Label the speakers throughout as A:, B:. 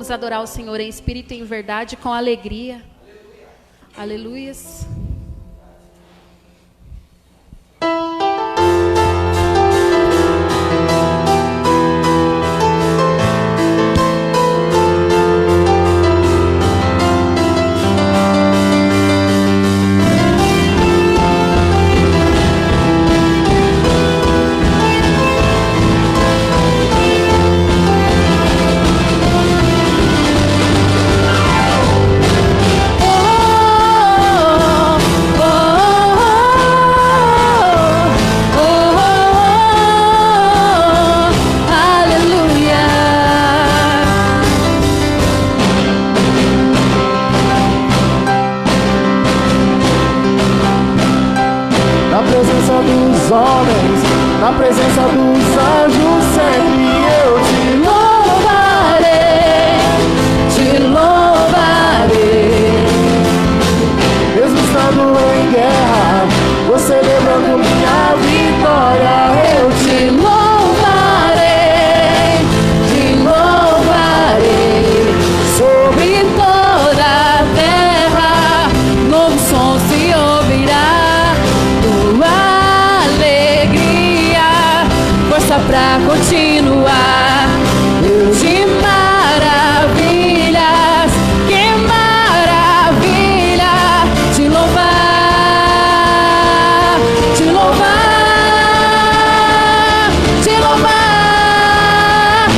A: Vamos adorar o Senhor em espírito e em verdade, com alegria. Aleluias.
B: Na presença dos anjos sempre eu te louvarei, te louvarei. Mesmo estando em guerra, você lembrando minha vitória, eu te louvarei, sobre toda a terra, novo som se ouvirá. Pra continuar, Deus de maravilhas, que maravilha, te louvar, te louvar, te louvar.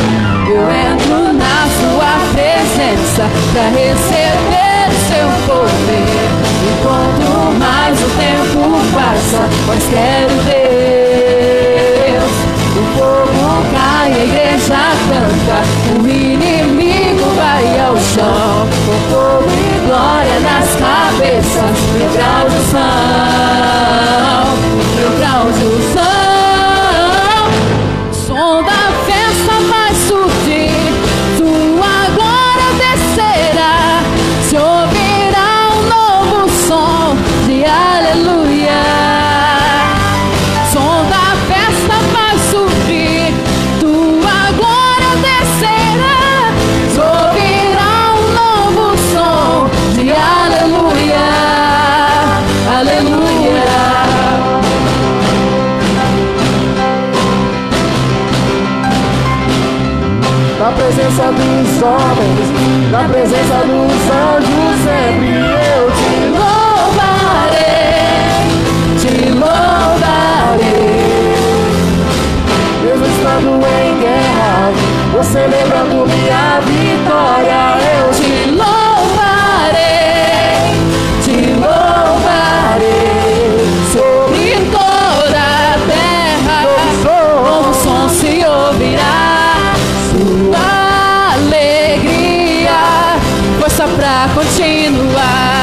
B: Eu entro na sua presença pra receber o seu poder, e quanto mais o tempo passa, mais quero ver. O fogo cai, a igreja canta, o inimigo vai ao chão, com fogo e glória nas cabeças, meu grau de unção, meu grau de unção. Som da festa vai surgir, tua glória descerá, se ouvirá um novo som de aleluia. Som da festa vai surgir, tua glória descerá, se ouvirá um novo som de aleluia, aleluia. Na presença dos homens, na presença dos anjos, sempre eu te louvarei, te louvarei. Mesmo estando em guerra, você lembrando minha vitória, eu te louvarei, sobre toda a terra, como som se ouvirá, sua alegria, força pra continuar.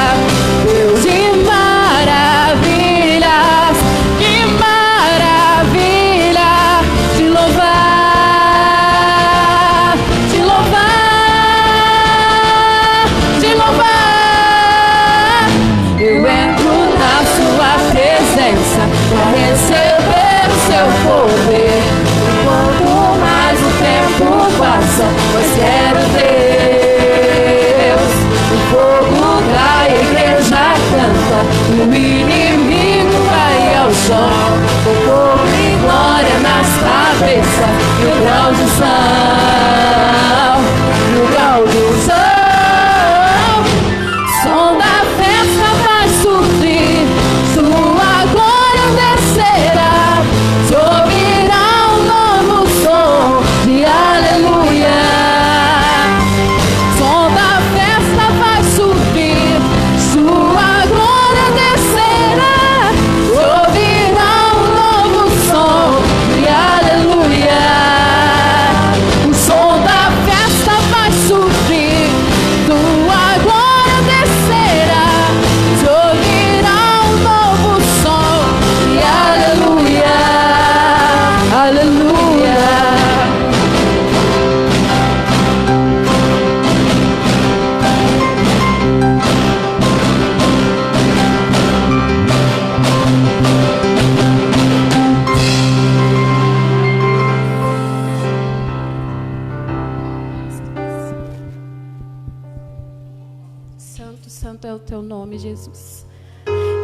A: nome de Jesus.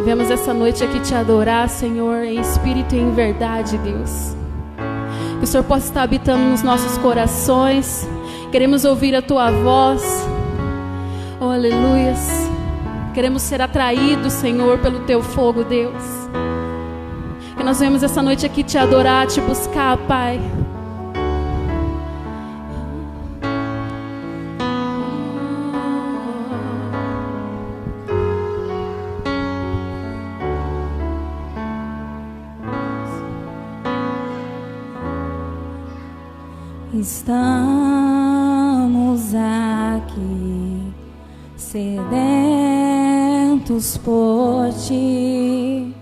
A: Vemos essa noite aqui te adorar, Senhor, em espírito e em verdade, Deus. Que o Senhor possa estar habitando nos nossos corações. Queremos ouvir a Tua voz. Oh, aleluias. Queremos ser atraídos, Senhor, pelo Teu fogo, Deus. Que nós venhamos essa noite aqui te adorar, te buscar, Pai.
B: Estamos aqui, sedentos por Ti,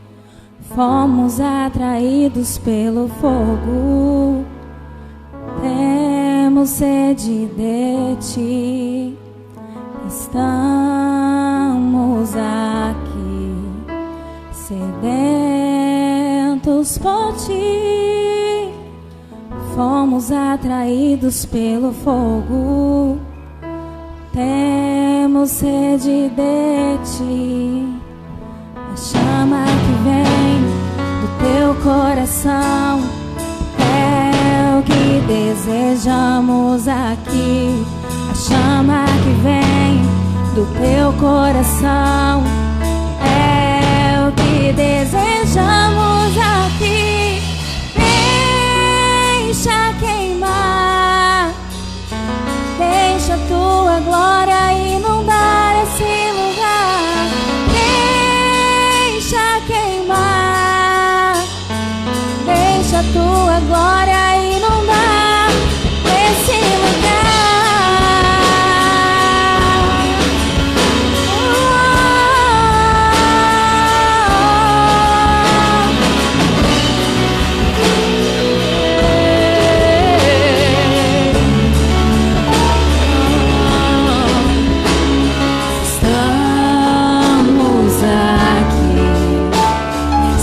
B: fomos atraídos pelo fogo, temos sede de Ti. Estamos aqui, sedentos por Ti, fomos atraídos pelo fogo, temos sede de Ti. A chama que vem do Teu coração é o que desejamos aqui. A chama que vem do Teu coração é o que desejamos aqui. Deixa queimar, deixa a Tua glória inundar esse lugar. Deixa queimar, deixa a Tua glória inundar esse lugar.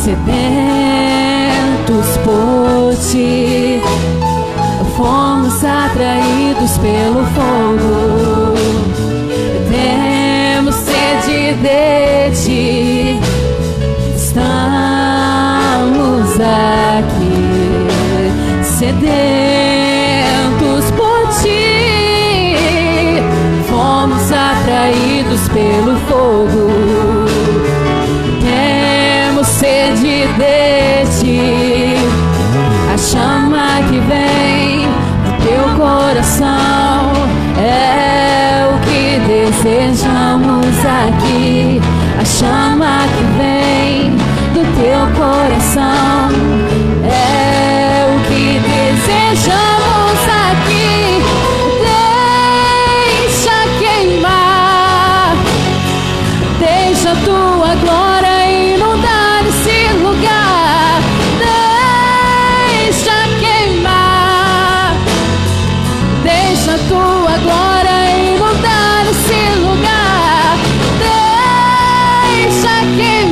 B: Sedentos por Ti, fomos atraídos pelo fogo, temos sede de Ti. Estamos aqui, sedentos por Ti, fomos atraídos pelo fogo, sede de Ti. A chama que vem do Teu coração é o que desejamos aqui. A chama que vem do Teu coração é o que desejamos aqui. Deixa queimar, deixa a Tua glória inundar esse lugar. Deixa queimar, deixa a Tua glória inundar esse lugar. Deixa queimar.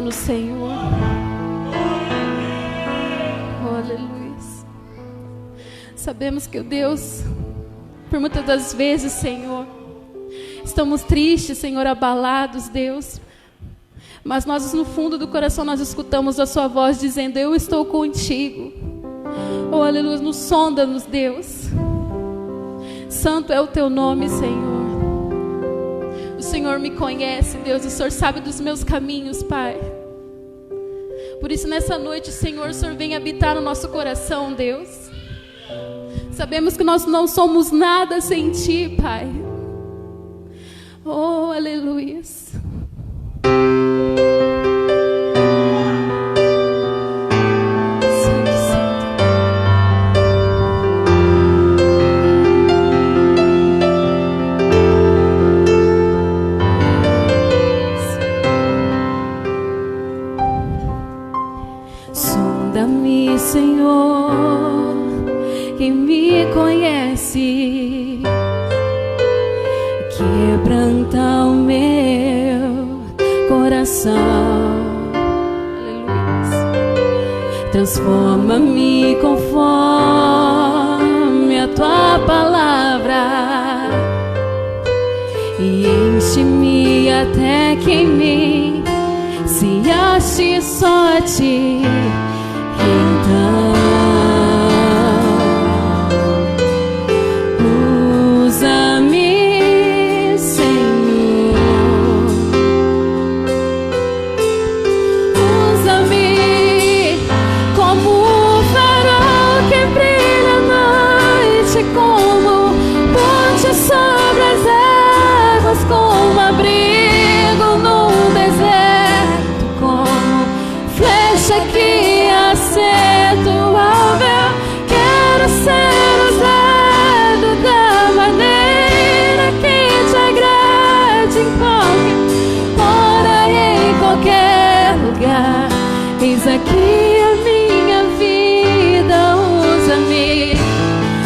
A: no Senhor. Oh, aleluia. Sabemos que, Deus, por muitas das vezes, Senhor, estamos tristes, Senhor, abalados, Deus. Mas nós, no fundo do coração, nós escutamos a sua voz dizendo: eu estou contigo. Oh, aleluia, nos sonda-nos, Deus. Santo é o teu nome, Senhor. O Senhor me conhece, Deus. O Senhor sabe dos meus caminhos, Pai. Por isso, nessa noite, Senhor, o Senhor vem habitar no nosso coração, Deus. Sabemos que nós não somos nada sem Ti, Pai. Oh, aleluia.
B: Sonda-me, Senhor, quem me conhece, quebranta o meu coração. Aleluia. Transforma-me conforme a tua palavra e enche-me até que em mim se ache só a Ti. Então usa-me, Senhor, usa-me como o farol que brilha à noite, como ponte sobre as águas, como abrigo num deserto, como flecha que acerta o alvo. Quero ser usado da maneira que te agrade, em qualquer hora e em qualquer lugar. Eis aqui a minha vida, usa-me,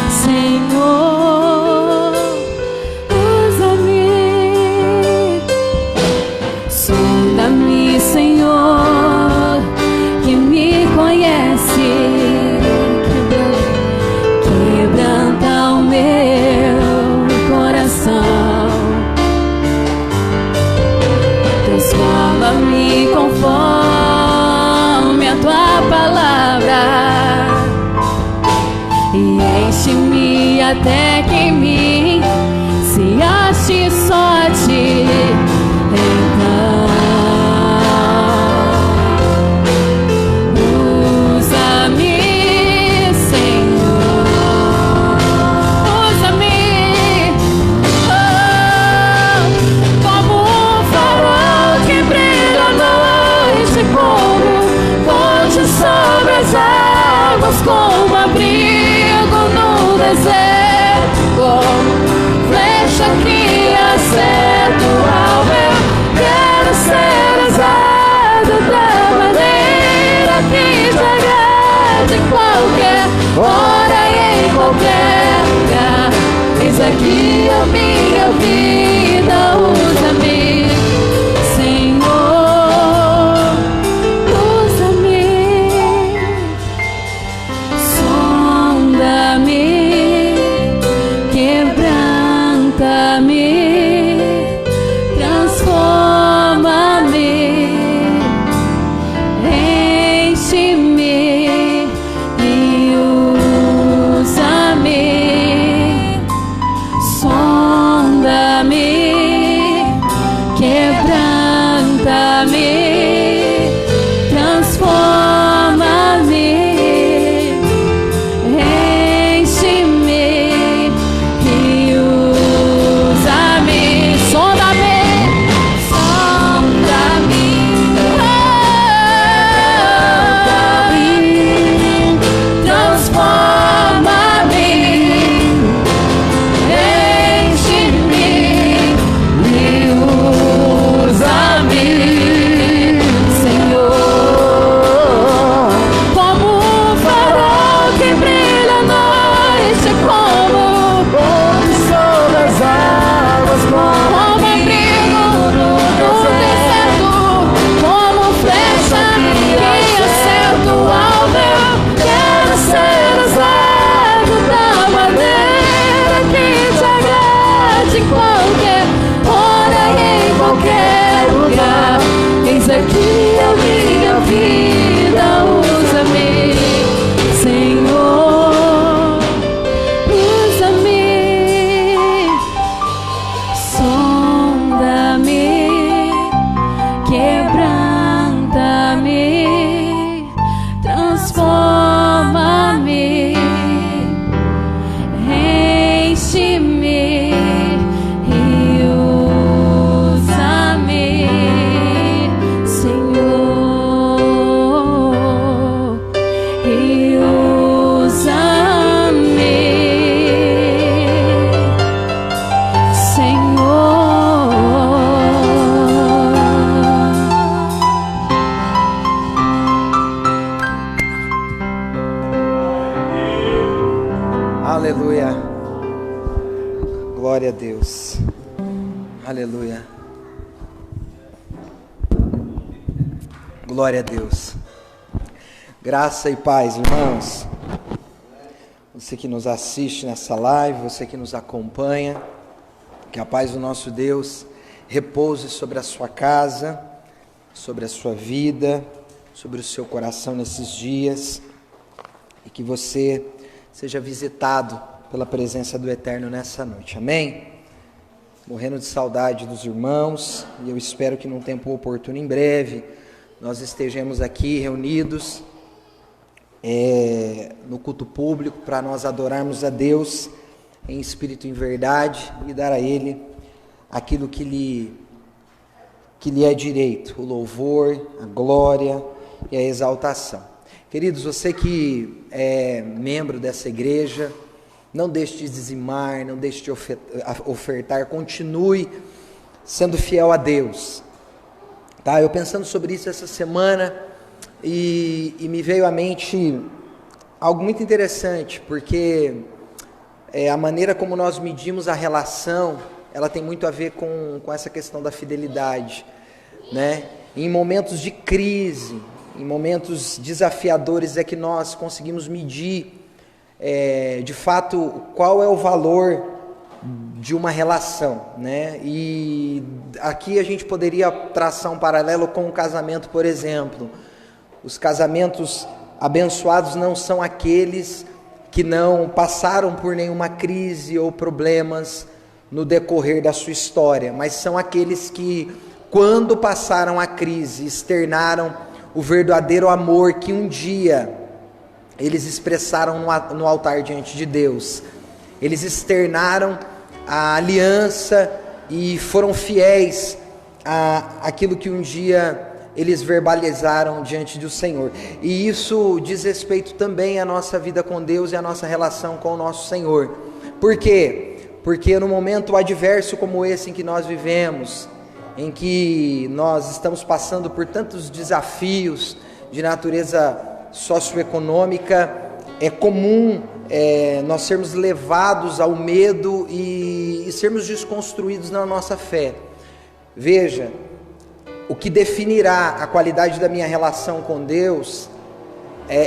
B: Senhor, usa-me. Sonda-me, Senhor, que me conhece, quebranta o meu coração. Transforma-me conforme a tua palavra e enche-me até que em mim se ache só a Ti. Então usa-me, Senhor, usa-me, oh, como um farol que brilha à noite, como ponte sobre as águas, como abrigo no deserto, como flecha que acerta o alvo. Eu quero ser usado da maneira que te agrade, em qualquer hora e em qualquer lugar. Eis aqui a minha vida, usa-me, Senhor, usa-me. Sonda-me, quebranta-me, transforma-me, enche-me e usa-me. Sonda-me,
C: Aleluia. Glória a Deus. Aleluia. Glória a Deus. Graça e paz, irmãos. Você que nos assiste nessa live, você que nos acompanha, que a paz do nosso Deus repouse sobre a sua casa, sobre a sua vida, sobre o seu coração nesses dias, e que você seja visitado pela presença do Eterno nessa noite, amém? Morrendo de saudade dos irmãos, e eu espero que num tempo oportuno, em breve, nós estejamos aqui reunidos no culto público para nós adorarmos a Deus em espírito e em verdade e dar a Ele aquilo que lhe é direito, o louvor, a glória e a exaltação. Queridos, você que é membro dessa igreja, não deixe de dizimar, não deixe de ofertar, continue sendo fiel a Deus. Tá? Eu pensando sobre isso essa semana e me veio à mente algo muito interessante, porque a maneira como nós medimos a relação, ela tem muito a ver com essa questão da fidelidade, né? Em momentos de crise, em momentos desafiadores é que nós conseguimos medir de fato qual é o valor de uma relação, né? E aqui a gente poderia traçar um paralelo com o casamento, por exemplo. Os casamentos abençoados não são aqueles que não passaram por nenhuma crise ou problemas no decorrer da sua história, mas são aqueles que, quando passaram a crise, externaram o verdadeiro amor que um dia eles expressaram no altar diante de Deus. Eles externaram a aliança e foram fiéis àquilo que um dia eles verbalizaram diante do Senhor. E isso diz respeito também à nossa vida com Deus e à nossa relação com o nosso Senhor. Por quê? Porque no momento adverso como esse em que nós vivemos, em que nós estamos passando por tantos desafios de natureza socioeconômica, é comum nós sermos levados ao medo e sermos desconstruídos na nossa fé. Veja, o que definirá a qualidade da minha relação com Deus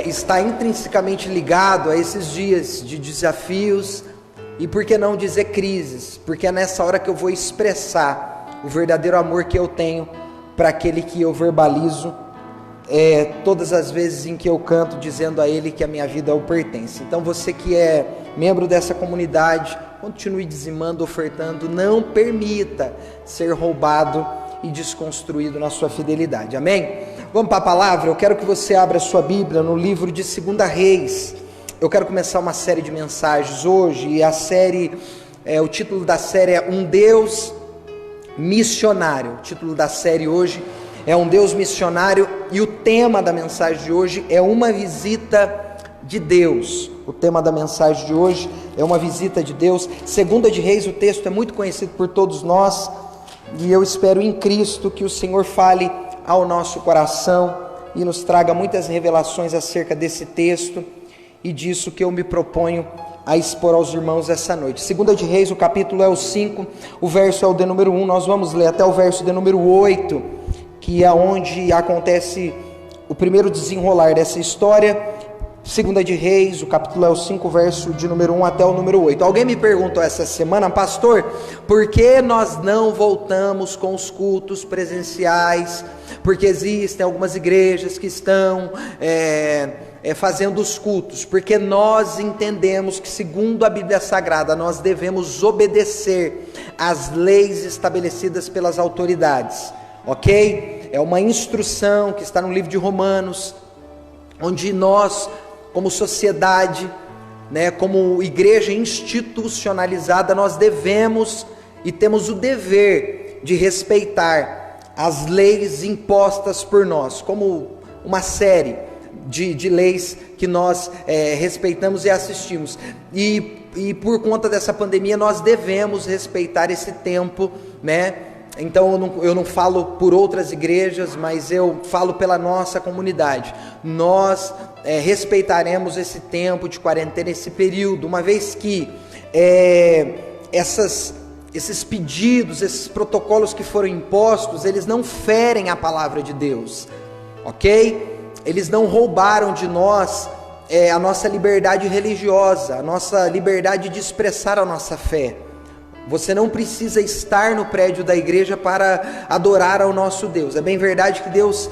C: está intrinsecamente ligado a esses dias de desafios e, por que não dizer, crises, porque é nessa hora que eu vou expressar o verdadeiro amor que eu tenho para aquele que eu verbalizo todas as vezes em que eu canto dizendo a Ele que a minha vida o pertence. Então você que é membro dessa comunidade, continue dizimando, ofertando, não permita ser roubado e desconstruído na sua fidelidade, amém? Vamos para a palavra? Eu quero que você abra a sua Bíblia no livro de 2 Reis. Eu quero começar uma série de mensagens hoje, e o título da série é Um Deus Missionário. O título da série hoje é Um Deus Missionário, e o tema da mensagem de hoje é uma visita de Deus. O tema da mensagem de hoje é uma visita de Deus. 2 de Reis, o texto é muito conhecido por todos nós, e eu espero em Cristo que o Senhor fale ao nosso coração e nos traga muitas revelações acerca desse texto e disso que eu me proponho a expor aos irmãos essa noite. 2 de Reis, o capítulo é o 5, o verso é o de número 1, nós vamos ler até o verso de número 8, que é onde acontece o primeiro desenrolar dessa história. 2 de Reis, o capítulo é o 5, verso de número 1 até o número 8. Alguém me perguntou essa semana, pastor, por que nós não voltamos com os cultos presenciais? Porque existem algumas igrejas que estão fazendo os cultos, porque nós entendemos que, segundo a Bíblia Sagrada, nós devemos obedecer às leis estabelecidas pelas autoridades, ok? É uma instrução que está no livro de Romanos, onde nós, como sociedade, como igreja institucionalizada, nós devemos e temos o dever de respeitar as leis impostas por nós, como uma série de leis que nós respeitamos e assistimos, e por conta dessa pandemia nós devemos respeitar esse tempo, então eu não falo por outras igrejas, mas eu falo pela nossa comunidade. Nós respeitaremos esse tempo de quarentena, esse período, uma vez que esses pedidos, esses protocolos que foram impostos, eles não ferem a palavra de Deus, ok? Eles não roubaram de nós a nossa liberdade religiosa, a nossa liberdade de expressar a nossa fé. Você não precisa estar no prédio da igreja para adorar ao nosso Deus. É bem verdade que Deus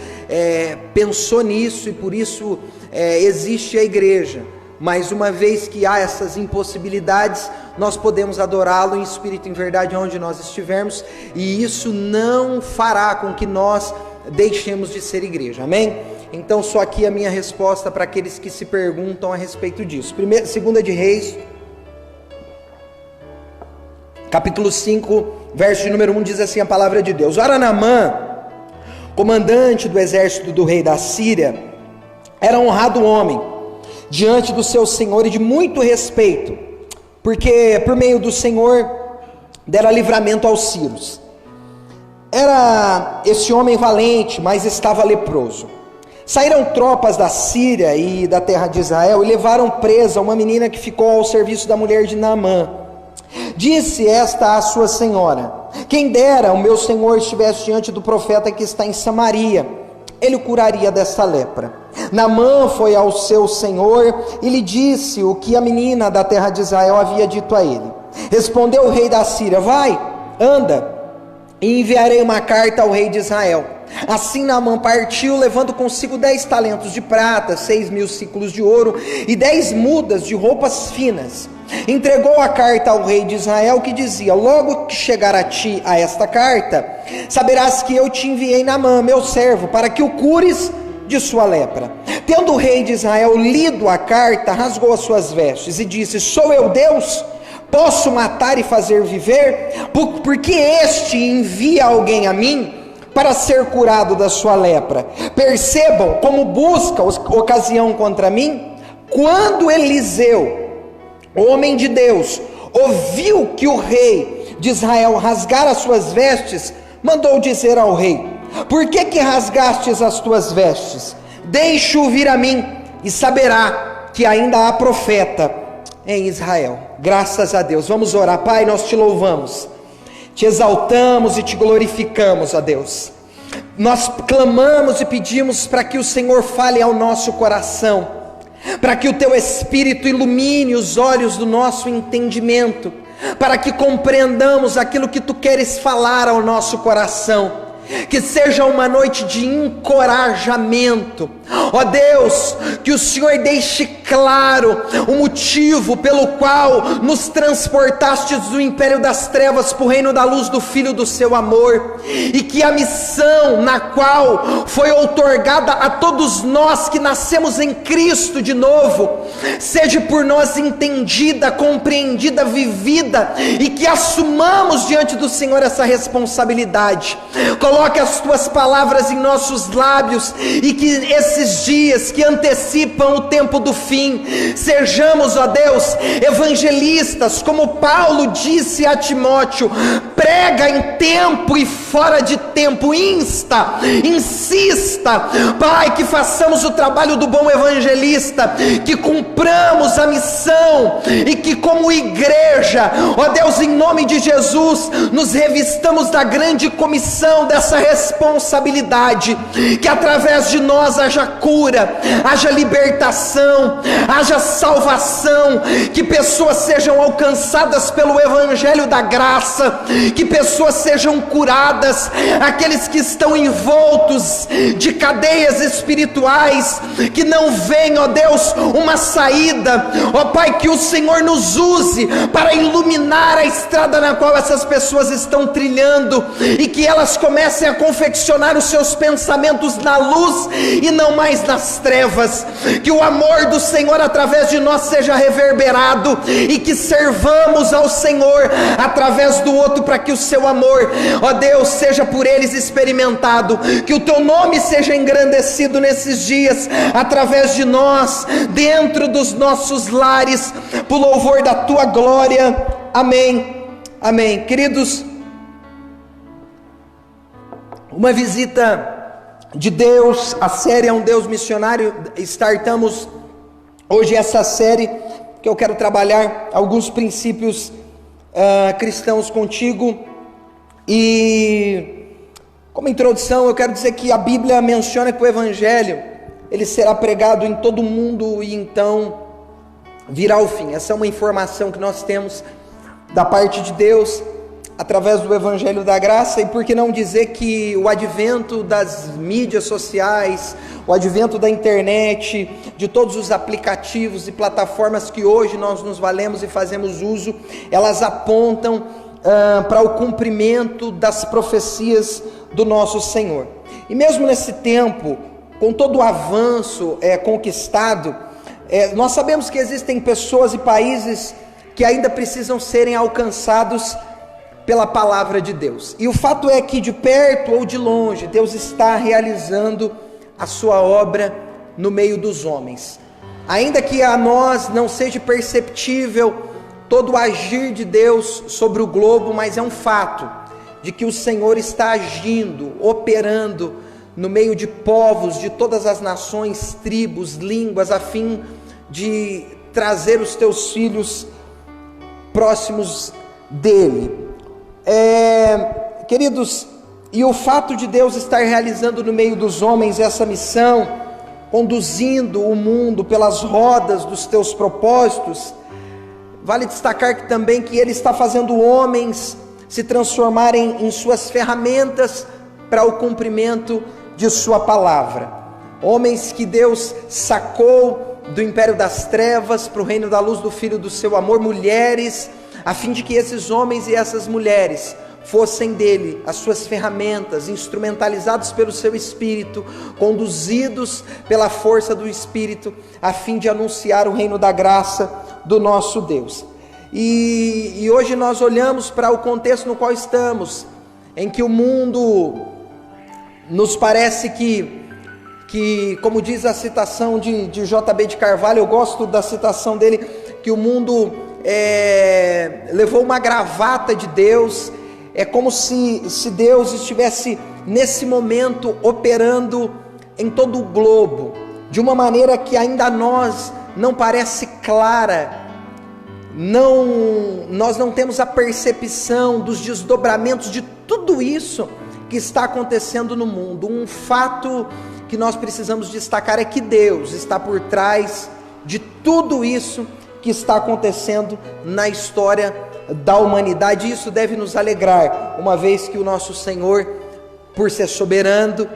C: pensou nisso e por isso existe a igreja. Mas uma vez que há essas impossibilidades, nós podemos adorá-lo em espírito e em verdade onde nós estivermos. E isso não fará com que nós deixemos de ser igreja. Amém? Então só aqui a minha resposta para aqueles que se perguntam a respeito disso. 2 de Reis, capítulo 5, verso de número 1, diz assim a palavra de Deus: Ora, Naamã, comandante do exército do rei da Síria, era honrado homem diante do seu senhor e de muito respeito, porque por meio do Senhor dera livramento aos sírios. Era esse homem valente, mas estava leproso. Saíram tropas da Síria e da terra de Israel e levaram presa uma menina que ficou ao serviço da mulher de Naamã. Disse esta à sua senhora: quem dera o meu senhor estivesse diante do profeta que está em Samaria, ele o curaria desta lepra. Naamã foi ao seu senhor e lhe disse o que a menina da terra de Israel havia dito a ele. Respondeu o rei da Síria: vai, anda, e enviarei uma carta ao rei de Israel. Assim Naamã partiu, levando consigo 10 talentos de prata, 6.000 ciclos de ouro e 10 mudas de roupas finas. Entregou a carta ao rei de Israel, que dizia: logo que chegar a ti a esta carta, saberás que eu te enviei Naamã, meu servo, para que o cures de sua lepra. Tendo o rei de Israel lido a carta, rasgou as suas vestes e disse: sou eu Deus? Posso matar e fazer viver? Porque este envia alguém a mim para ser curado da sua lepra. Percebam como busca ocasião contra mim. Quando Eliseu, homem de Deus, ouviu que o rei de Israel rasgara as suas vestes, mandou dizer ao rei: por que rasgastes as tuas vestes? Deixe-o vir a mim, e saberá que ainda há profeta em Israel. Graças a Deus. Vamos orar. Pai, nós te louvamos, te exaltamos e te glorificamos, ó Deus. Nós clamamos e pedimos para que o Senhor fale ao nosso coração, para que o teu Espírito ilumine os olhos do nosso entendimento, para que compreendamos aquilo que tu queres falar ao nosso coração. Que seja uma noite de encorajamento, ó Deus, que o Senhor deixe claro o motivo pelo qual nos transportastes do império das trevas para o reino da luz do Filho do seu amor, e que a missão na qual foi outorgada a todos nós que nascemos em Cristo de novo, seja por nós entendida, compreendida, vivida, e que assumamos diante do Senhor essa responsabilidade. Coloque as tuas palavras em nossos lábios, e que esses dias que antecipam o tempo do fim, sejamos, ó Deus, evangelistas, como Paulo disse a Timóteo: prega em tempo e fora de tempo, insista, Pai, que façamos o trabalho do bom evangelista, que cumpramos a missão, e que como igreja, ó Deus, em nome de Jesus, nos revistamos da grande comissão dessa responsabilidade, que através de nós haja cura, haja libertação, haja salvação, que pessoas sejam alcançadas pelo evangelho da graça, que pessoas sejam curadas, aqueles que estão envoltos de cadeias espirituais, que não vem, ó Deus, uma saída, ó Pai, que o Senhor nos use para iluminar a estrada na qual essas pessoas estão trilhando, e que elas comecem a confeccionar os seus pensamentos na luz e não mais nas trevas, que o amor do Senhor através de nós seja reverberado, e que servamos ao Senhor através do outro, para que o seu amor, ó Deus, seja por eles experimentado, que o teu nome seja engrandecido nesses dias, através de nós, dentro dos nossos lares, por louvor da tua glória. Amém, amém. Queridos, uma visita de Deus, a série É um Deus Missionário. Startamos hoje essa série que eu quero trabalhar alguns princípios cristãos contigo. E como introdução eu quero dizer que a Bíblia menciona que o Evangelho ele será pregado em todo o mundo e então virá o fim. Essa é uma informação que nós temos da parte de Deus através do Evangelho da Graça. E por que não dizer que o advento das mídias sociais, o advento da internet, de todos os aplicativos e plataformas que hoje nós nos valemos e fazemos uso, elas apontam para o cumprimento das profecias do nosso Senhor. E mesmo nesse tempo, com todo o avanço conquistado, nós sabemos que existem pessoas e países que ainda precisam serem alcançados pela palavra de Deus. E o fato é que de perto ou de longe, Deus está realizando a sua obra no meio dos homens. Ainda que a nós não seja perceptível todo o agir de Deus sobre o globo, mas é um fato de que o Senhor está agindo, operando no meio de povos, de todas as nações, tribos, línguas, a fim de trazer os teus filhos próximos dele. Queridos, e o fato de Deus estar realizando no meio dos homens essa missão, conduzindo o mundo pelas rodas dos teus propósitos, vale destacar também que Ele está fazendo homens se transformarem em suas ferramentas para o cumprimento de sua palavra. Homens que Deus sacou do império das trevas para o reino da luz do Filho do seu amor, mulheres, a fim de que esses homens e essas mulheres fossem dele as suas ferramentas, instrumentalizados pelo seu Espírito, conduzidos pela força do Espírito, a fim de anunciar o reino da graça do nosso Deus. E hoje nós olhamos para o contexto no qual estamos, em que o mundo nos parece que como diz a citação de J.B. de Carvalho, eu gosto da citação dele, que o mundo levou uma gravata de Deus. É como se Deus estivesse nesse momento operando em todo o globo, de uma maneira que ainda a nós não parece clara. Nós não temos a percepção dos desdobramentos de tudo isso que está acontecendo no mundo. Um fato que nós precisamos destacar é que Deus está por trás de tudo isso que está acontecendo na história da humanidade. Isso deve nos alegrar, uma vez que o nosso Senhor, por ser soberano,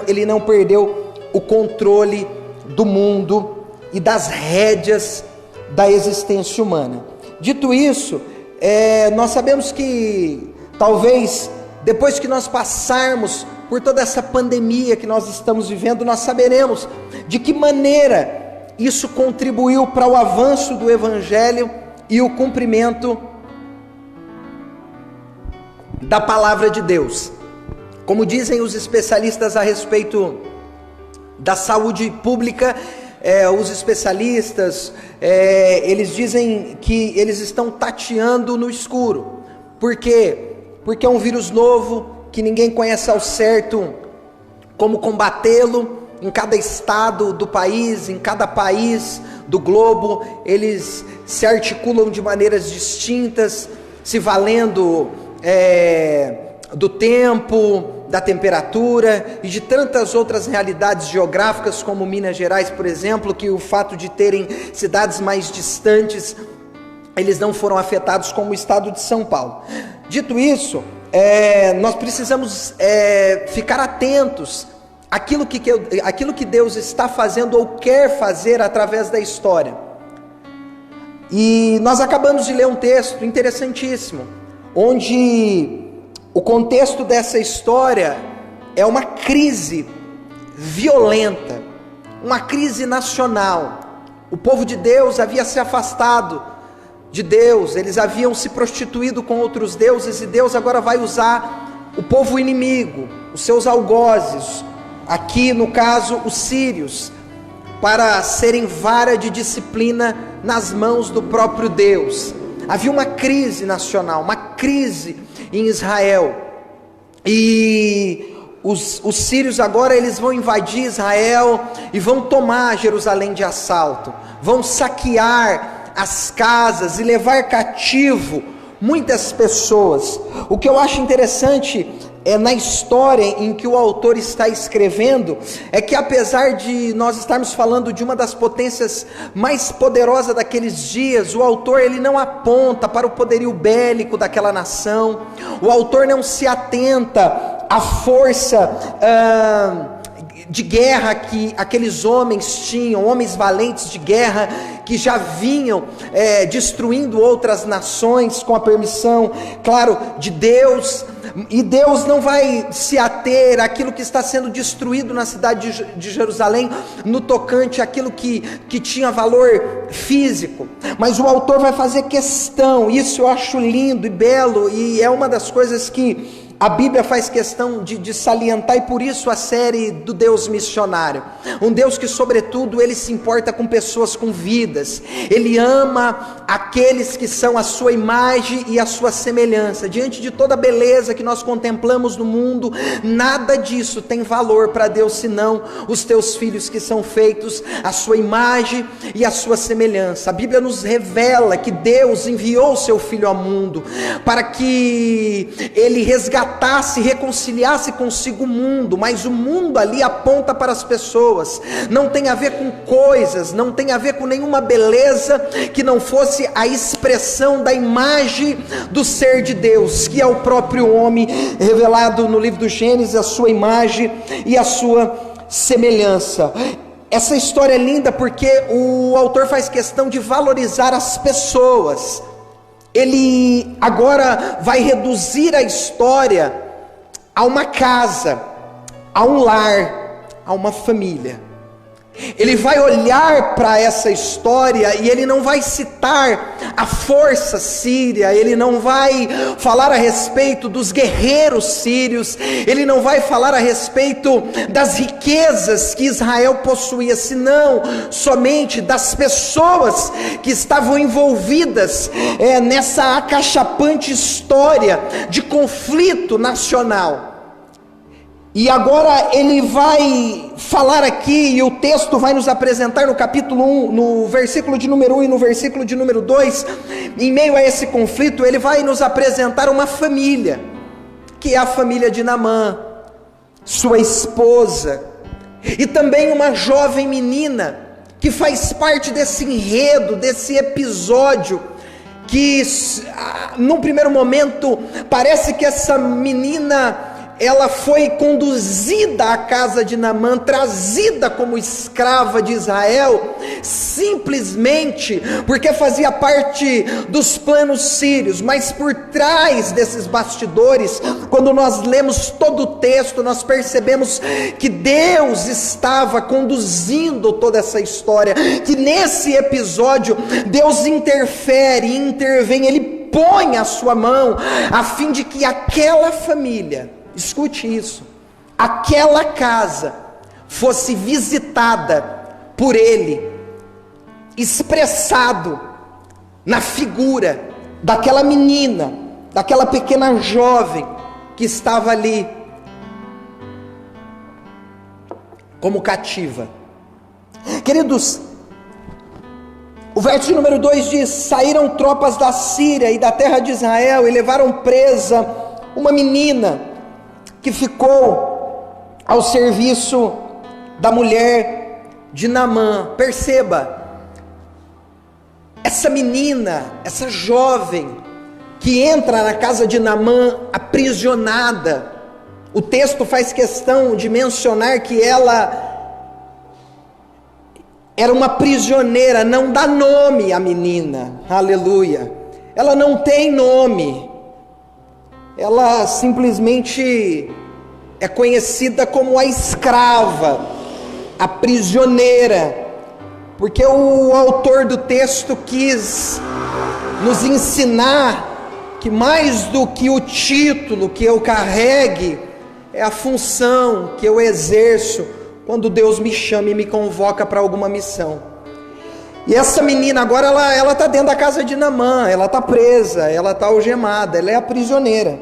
C: Ele não perdeu o controle do mundo e das rédeas da existência humana. Dito isso, nós sabemos que talvez depois que nós passarmos por toda essa pandemia que nós estamos vivendo, nós saberemos de que maneira isso contribuiu para o avanço do Evangelho e o cumprimento da palavra de Deus. Como dizem os especialistas a respeito da saúde pública, os especialistas, eles dizem que eles estão tateando no escuro. Por quê? Porque é um vírus novo, que ninguém conhece ao certo como combatê-lo. Em cada estado do país, em cada país do globo, eles se articulam de maneiras distintas, se valendo do tempo, da temperatura e de tantas outras realidades geográficas, como Minas Gerais, por exemplo, que o fato de terem cidades mais distantes, eles não foram afetados como o estado de São Paulo. Dito isso, nós precisamos ficar atentos àquilo que Deus está fazendo ou quer fazer através da história. E nós acabamos de ler um texto interessantíssimo, onde o contexto dessa história é uma crise violenta, uma crise nacional. O povo de Deus havia se afastado de Deus, eles haviam se prostituído com outros deuses, e Deus agora vai usar o povo inimigo, os seus algozes, aqui no caso os sírios, para serem vara de disciplina nas mãos do próprio Deus. Havia uma crise nacional, uma crise em Israel, E os sírios agora eles vão invadir Israel e vão tomar Jerusalém de assalto, vão saquear as casas e levar cativo muitas pessoas. O que eu acho interessante na história em que o autor está escrevendo, é que apesar de nós estarmos falando de uma das potências mais poderosas daqueles dias, o autor ele não aponta para o poderio bélico daquela nação, o autor não se atenta à força de guerra que aqueles homens tinham, homens valentes de guerra, que já vinham destruindo outras nações com a permissão, claro, de Deus. E Deus não vai se ater àquilo que está sendo destruído na cidade de Jerusalém, no tocante àquilo que tinha valor físico, mas o autor vai fazer questão, isso eu acho lindo e belo, e é uma das coisas que a Bíblia faz questão de salientar, e por isso a série do Deus missionário, um Deus que sobretudo ele se importa com pessoas com vidas, ele ama aqueles que são a sua imagem e a sua semelhança. Diante de toda a beleza que nós contemplamos no mundo, nada disso tem valor para Deus, senão os teus filhos que são feitos a sua imagem e a sua semelhança. A Bíblia nos revela que Deus enviou o seu Filho ao mundo, para que ele resgatasse, reconciliasse consigo o mundo, mas o mundo ali aponta para as pessoas, não tem a ver com coisas, não tem a ver com nenhuma beleza que não fosse a expressão da imagem do ser de Deus, que é o próprio homem, revelado no livro do Gênesis, a sua imagem e a sua semelhança. Essa história é linda porque o autor faz questão de valorizar as pessoas. Ele agora vai reduzir a história a uma casa, a um lar, a uma família. Ele vai olhar para essa história e ele não vai citar a força síria, ele não vai falar a respeito dos guerreiros sírios, ele não vai falar a respeito das riquezas que Israel possuía, senão somente das pessoas que estavam envolvidas nessa acachapante história de conflito nacional. E agora ele vai falar aqui, e o texto vai nos apresentar no capítulo 1, no versículo de número 1 e no versículo de número 2, em meio a esse conflito, ele vai nos apresentar uma família, que é a família de Naamã, sua esposa, e também uma jovem menina, que faz parte desse enredo, desse episódio, que num primeiro momento, parece que essa menina, ela foi conduzida à casa de Naamã, trazida como escrava de Israel, simplesmente porque fazia parte dos planos sírios. Mas por trás desses bastidores, quando nós lemos todo o texto, nós percebemos que Deus estava conduzindo toda essa história, que nesse episódio Deus interfere, intervém, Ele põe a sua mão, a fim de que aquela família, escute isso, aquela casa fosse visitada por Ele, expressado na figura daquela menina, daquela pequena jovem que estava ali como cativa. Queridos, o verso número 2 diz: saíram tropas da Síria e da terra de Israel e levaram presa uma menina que ficou ao serviço da mulher de Naamã. Perceba, essa menina, essa jovem que entra na casa de Naamã aprisionada, o texto faz questão de mencionar que ela era uma prisioneira, não dá nome à menina, aleluia, ela não tem nome, ela simplesmente é conhecida como a escrava, a prisioneira, porque o autor do texto quis nos ensinar que mais do que o título que eu carregue, é a função que eu exerço quando Deus me chama e me convoca para alguma missão. E essa menina agora ela está dentro da casa de Naamã, ela está presa, ela está algemada, ela é a prisioneira.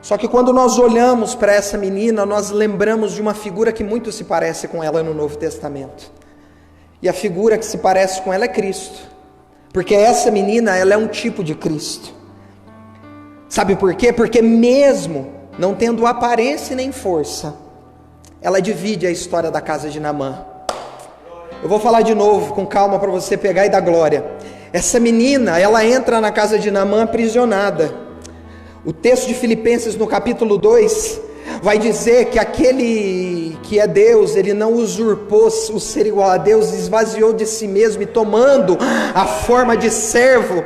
C: Só que quando nós olhamos para essa menina, nós lembramos de uma figura que muito se parece com ela no Novo Testamento. E a figura que se parece com ela é Cristo. Porque essa menina, ela é um tipo de Cristo. Sabe por quê? Porque mesmo não tendo aparência nem força, ela divide a história da casa de Naamã. Eu vou falar de novo, com calma, para você pegar e dar glória. Essa menina, ela entra na casa de Naamã aprisionada. O texto de Filipenses, no capítulo 2, vai dizer que aquele que é Deus, ele não usurpou o ser igual a Deus, esvaziou de si mesmo e tomando a forma de servo,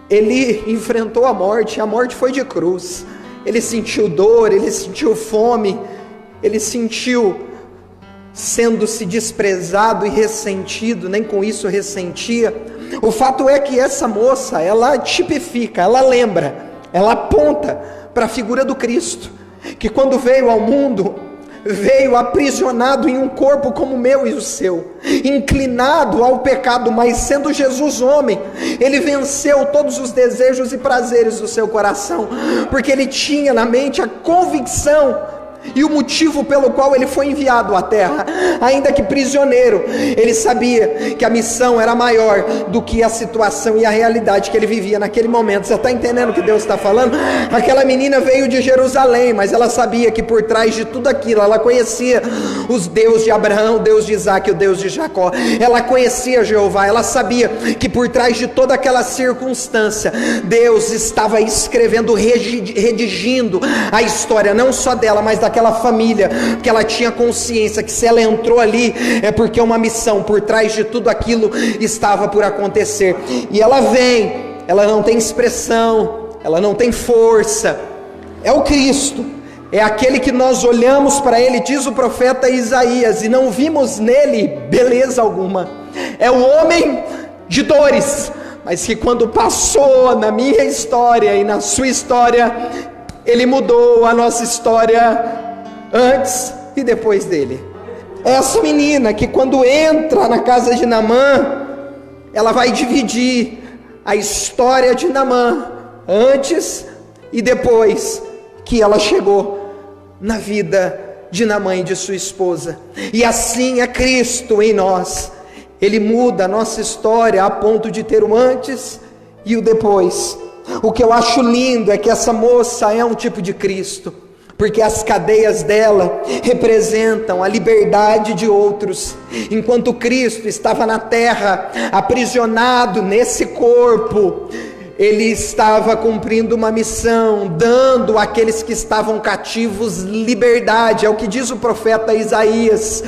C: ele enfrentou a morte foi de cruz. Ele sentiu dor, ele sentiu fome, ele sentiu sendo-se desprezado e ressentido, nem com isso ressentia. O fato é que essa moça, ela tipifica, ela lembra, ela aponta para a figura do Cristo, que quando veio ao mundo, veio aprisionado em um corpo como o meu e o seu, inclinado ao pecado, mas sendo Jesus homem, ele venceu todos os desejos e prazeres do seu coração, porque ele tinha na mente a convicção e o motivo pelo qual ele foi enviado à terra. Ainda que prisioneiro, ele sabia que a missão era maior do que a situação e a realidade que ele vivia naquele momento. Você está entendendo o que Deus está falando? Aquela menina veio de Jerusalém, mas ela sabia que por trás de tudo aquilo, ela conhecia os Deus de Abraão, o Deus de Isaac, o Deus de Jacó. Ela conhecia Jeová, ela sabia que por trás de toda aquela circunstância, Deus estava escrevendo, redigindo a história, não só dela, mas daquela família, porque ela tinha consciência que se ela entrou ali, é porque uma missão por trás de tudo aquilo estava por acontecer. E ela vem, ela não tem expressão, ela não tem força, é o Cristo, é aquele que nós olhamos para ele, diz o profeta Isaías, e não vimos nele beleza alguma. É o homem de dores, mas que quando passou na minha história e na sua história, ele mudou a nossa história antes e depois dele. Essa menina que quando entra na casa de Naamã, ela vai dividir a história de Naamã antes e depois que ela chegou na vida de Naamã e de sua esposa. E assim é Cristo em nós. Ele muda a nossa história a ponto de ter o antes e o depois. O que eu acho lindo é que essa moça é um tipo de Cristo, porque as cadeias dela representam a liberdade de outros. Enquanto Cristo estava na terra, aprisionado nesse corpo, ele estava cumprindo uma missão, dando àqueles que estavam cativos liberdade. É o que diz o profeta Isaías,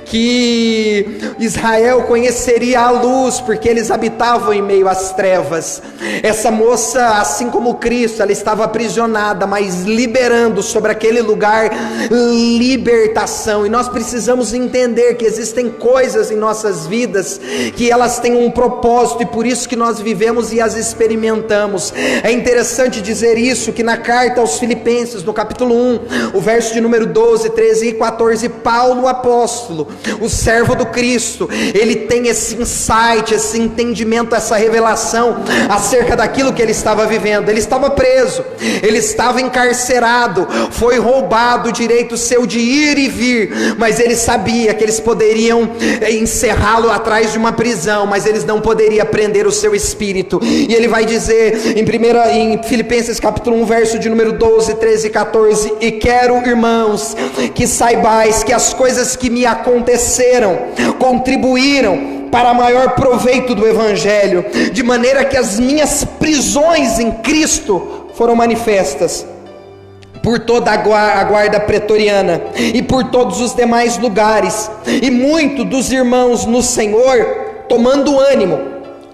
C: que Israel conheceria a luz, porque eles habitavam em meio às trevas. Essa moça, assim como Cristo, ela estava aprisionada, mas liberando sobre aquele lugar libertação. E nós precisamos entender que existem coisas em nossas vidas que elas têm um propósito, e por isso que nós vivemos e as experimentamos. É interessante dizer isso, que na carta aos Filipenses, no capítulo 1, o verso de número 12, 13 e 14, Paulo, o apóstolo, o servo do Cristo, ele tem esse insight, esse entendimento, essa revelação acerca daquilo que ele estava vivendo. Ele estava preso, ele estava encarcerado, foi roubado o direito seu de ir e vir, mas ele sabia que eles poderiam encerrá-lo atrás de uma prisão, mas eles não poderiam prender o seu espírito. E ele vai dizer em Filipenses capítulo 1, verso de número 12, 13 e 14, e quero, irmãos, que saibais que as coisas que me aconteceram contribuíram para maior proveito do Evangelho, de maneira que as minhas prisões em Cristo foram manifestas por toda a guarda pretoriana e por todos os demais lugares, e muitos dos irmãos no Senhor, tomando ânimo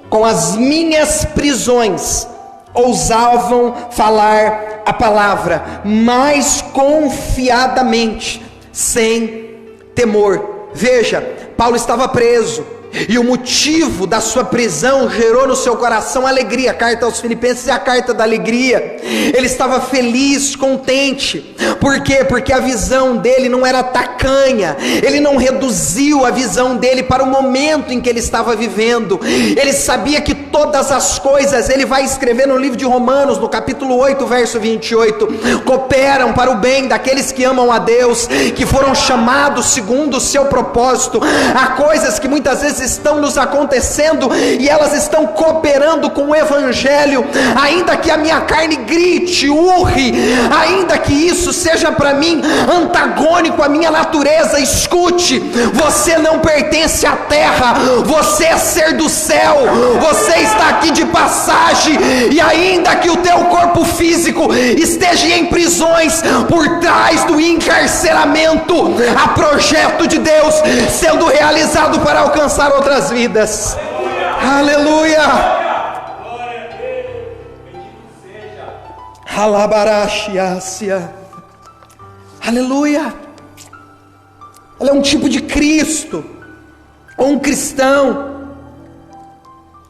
C: com as minhas prisões, ousavam falar a palavra mais confiadamente, sem temor. Veja, Paulo estava preso, e o motivo da sua prisão gerou no seu coração alegria. A carta aos Filipenses é a carta da alegria. Ele estava feliz, contente. Por quê? Porque a visão dele não era tacanha. Ele não reduziu a visão dele para o momento em que ele estava vivendo. Ele sabia que todas as coisas, ele vai escrever no livro de Romanos, no capítulo 8, verso 28, cooperam para o bem daqueles que amam a Deus, que foram chamados segundo o seu propósito. Há coisas que muitas vezes estão nos acontecendo e elas estão cooperando com o evangelho, ainda que a minha carne grite, urre, ainda que isso seja para mim antagônico à minha natureza. Escute, você não pertence à terra, você é ser do céu, você está aqui de passagem, e ainda que o teu corpo físico esteja em prisões, por trás do encarceramento há projeto de Deus sendo realizado para alcançar outras vidas. Aleluia! Alabarashiácia. Aleluia! Ela é um tipo de Cristo, ou um cristão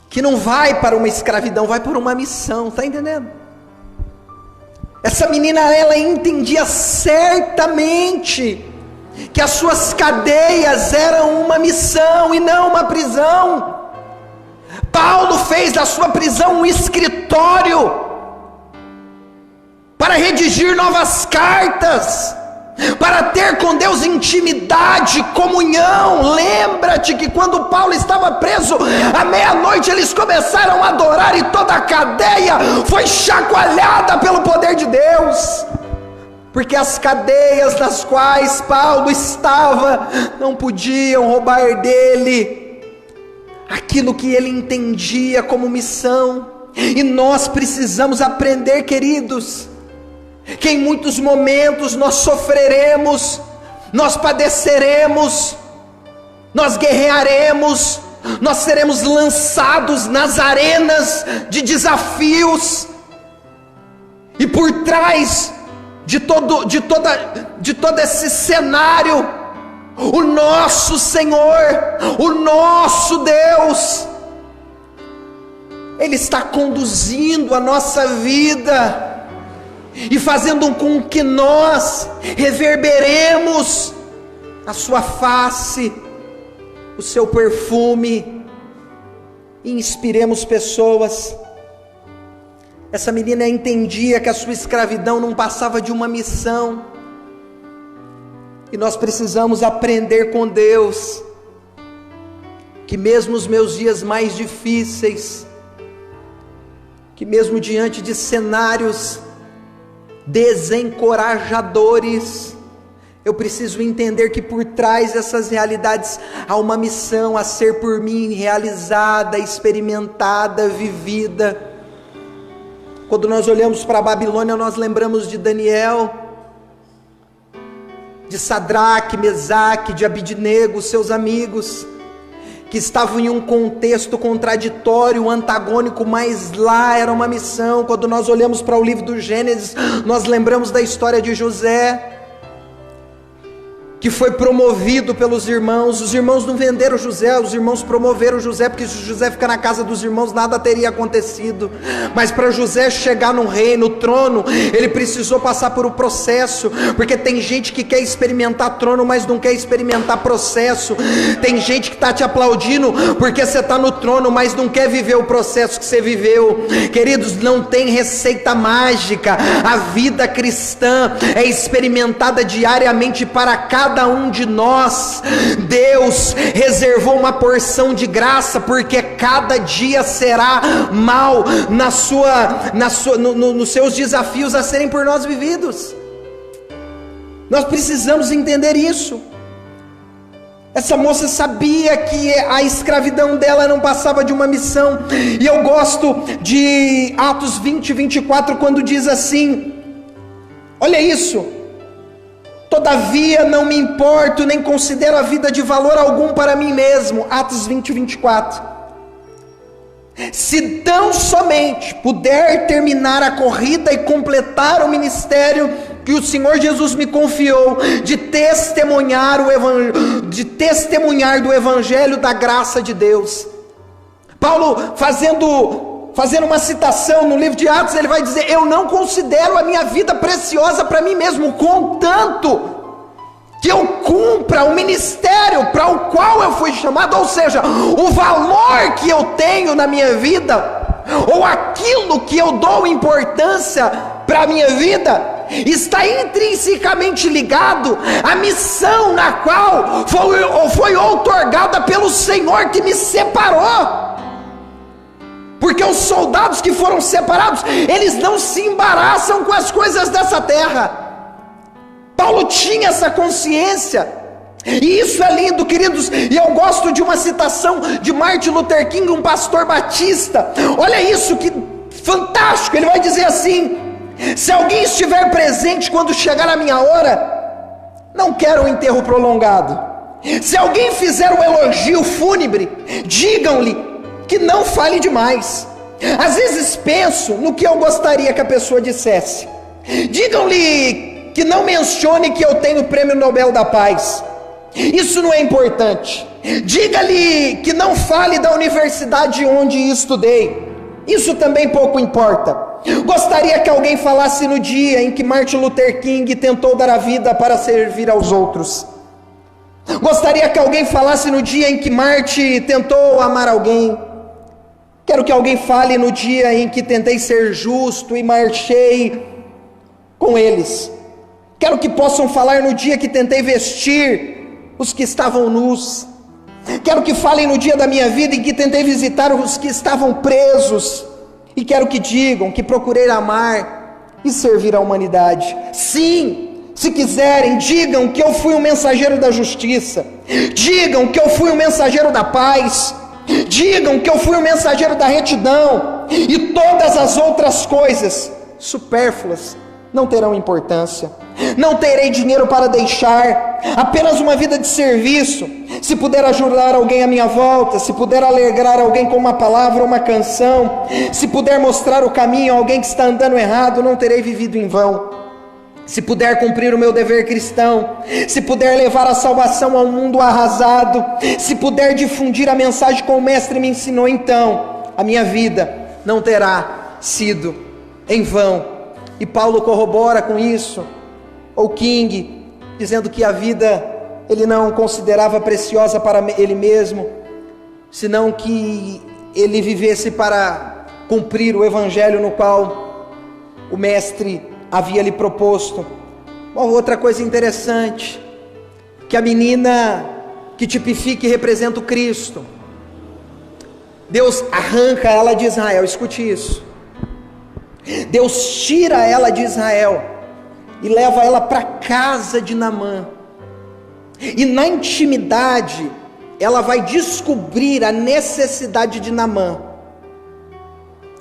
C: que não vai para uma escravidão, vai para uma missão. Está entendendo? Essa menina, ela entendia certamente que as suas cadeias eram uma missão e não uma prisão. Paulo fez da sua prisão um escritório para redigir novas cartas, para ter com Deus intimidade, comunhão. Lembra-te que quando Paulo estava preso, à meia-noite eles começaram a adorar e toda a cadeia foi chacoalhada pelo poder de Deus, porque as cadeias nas quais Paulo estava não podiam roubar dele aquilo que ele entendia como missão. E nós precisamos aprender, queridos, que em muitos momentos nós sofreremos, nós padeceremos, nós guerrearemos, nós seremos lançados nas arenas de desafios, e por trás de todo esse cenário, o nosso Senhor, o nosso Deus, Ele está conduzindo a nossa vida e fazendo com que nós reverberemos a sua face, o seu perfume, e inspiremos pessoas. Essa menina entendia que a sua escravidão não passava de uma missão, e nós precisamos aprender com Deus, que mesmo os meus dias mais difíceis, que mesmo diante de cenários desencorajadores, eu preciso entender que por trás dessas realidades há uma missão a ser por mim realizada, experimentada, vivida. Quando nós olhamos para a Babilônia, nós lembramos de Daniel, de Sadraque, Mesaque, de Abidnego, seus amigos, que estavam em um contexto contraditório, antagônico, mas lá era uma missão. Quando nós olhamos para o livro do Gênesis, nós lembramos da história de José, que foi promovido pelos irmãos. Os irmãos não venderam José, os irmãos promoveram José, porque se José ficar na casa dos irmãos, nada teria acontecido. Mas para José chegar no reino, no trono, ele precisou passar por um processo, porque tem gente que quer experimentar trono, mas não quer experimentar processo. Tem gente que está te aplaudindo porque você está no trono, mas não quer viver o processo que você viveu. Queridos, não tem receita mágica. A vida cristã é experimentada diariamente para cada um de nós. Deus reservou uma porção de graça, porque cada dia será mal nos seus desafios a serem por nós vividos. Nós precisamos entender isso. Essa moça sabia que a escravidão dela não passava de uma missão, e eu gosto de Atos 20, 24, quando diz assim, olha isso: todavia não me importo, nem considero a vida de valor algum para mim mesmo. Atos 20, 24. Se tão somente puder terminar a corrida e completar o ministério que o Senhor Jesus me confiou de testemunhar do evangelho da graça de Deus. Paulo, fazendo uma citação no livro de Atos, ele vai dizer: eu não considero a minha vida preciosa para mim mesmo, contanto que eu cumpra o ministério para o qual eu fui chamado. Ou seja, o valor que eu tenho na minha vida, ou aquilo que eu dou importância para a minha vida, está intrinsecamente ligado à missão na qual foi outorgada pelo Senhor que me separou. Porque os soldados que foram separados, eles não se embaraçam com as coisas dessa terra. Paulo tinha essa consciência, e isso é lindo, queridos. E eu gosto de uma citação de Martin Luther King, um pastor batista. Olha isso, que fantástico. Ele vai dizer assim: se alguém estiver presente quando chegar a minha hora, não quero um enterro prolongado. Se alguém fizer um elogio fúnebre, digam-lhe que não fale demais. Às vezes penso no que eu gostaria que a pessoa dissesse. Digam-lhe que não mencione que eu tenho o prêmio Nobel da Paz. Isso não é importante. Diga-lhe que não fale da universidade onde estudei. Isso também pouco importa. Gostaria que alguém falasse no dia em que Martin Luther King tentou dar a vida para servir aos outros. Gostaria que alguém falasse no dia em que Martin tentou amar alguém. Quero que alguém fale no dia em que tentei ser justo e marchei com eles. Quero que possam falar no dia que tentei vestir os que estavam nus. Quero que falem no dia da minha vida em que tentei visitar os que estavam presos. E quero que digam que procurei amar e servir a humanidade. Sim, se quiserem, digam que eu fui um mensageiro da justiça. Digam que eu fui um mensageiro da paz. Digam que eu fui um mensageiro da retidão. E todas as outras coisas supérfluas não terão importância. Não terei dinheiro para deixar, apenas uma vida de serviço. Se puder ajudar alguém à minha volta, se puder alegrar alguém com uma palavra ou uma canção, se puder mostrar o caminho a alguém que está andando errado, não terei vivido em vão. Se puder cumprir o meu dever cristão, se puder levar a salvação ao mundo arrasado, se puder difundir a mensagem que o Mestre me ensinou, então a minha vida não terá sido em vão. E Paulo corrobora com isso, ou King, dizendo que a vida ele não considerava preciosa para ele mesmo, senão que ele vivesse para cumprir o evangelho no qual o Mestre havia lhe proposto. Uma outra coisa interessante, que a menina que tipifica e representa o Cristo, Deus arranca ela de Israel. Escute isso. Deus tira ela de Israel e leva ela para a casa de Naamã. E na intimidade ela vai descobrir a necessidade de Naamã.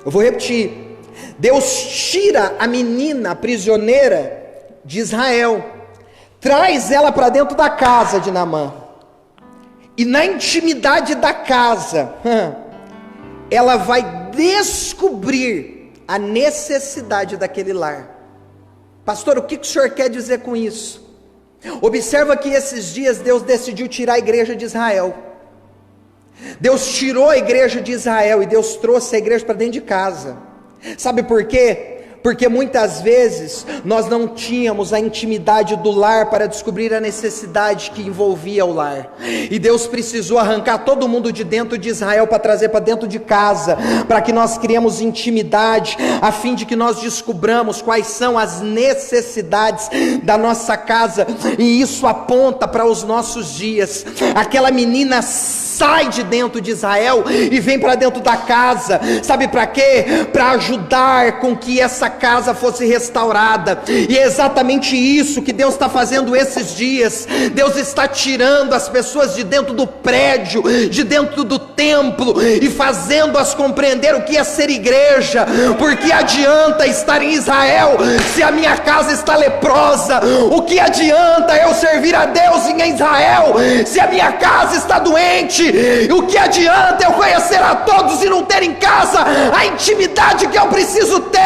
C: Eu vou repetir. Deus tira a menina prisioneira de Israel, traz ela para dentro da casa de Naamã. E na intimidade da casa, ela vai descobrir a necessidade daquele lar. Pastor, o que o senhor quer dizer com isso? Observa que esses dias Deus decidiu tirar a igreja de Israel. Deus tirou a igreja de Israel e Deus trouxe a igreja para dentro de casa. Sabe por quê? Porque muitas vezes nós não tínhamos a intimidade do lar para descobrir a necessidade que envolvia o lar. E Deus precisou arrancar todo mundo de dentro de Israel para trazer para dentro de casa, para que nós criemos intimidade, a fim de que nós descobramos quais são as necessidades da nossa casa. E isso aponta para os nossos dias. Aquela menina sai de dentro de Israel e vem para dentro da casa. Sabe para quê? Para ajudar com que essa casa fosse restaurada. E é exatamente isso que Deus está fazendo esses dias. Deus está tirando as pessoas de dentro do prédio, de dentro do templo, e fazendo-as compreender o que é ser igreja. Porque adianta estar em Israel se a minha casa está leprosa? O que adianta eu servir a Deus em Israel se a minha casa está doente? O que adianta eu conhecer a todos e não ter em casa a intimidade que eu preciso ter?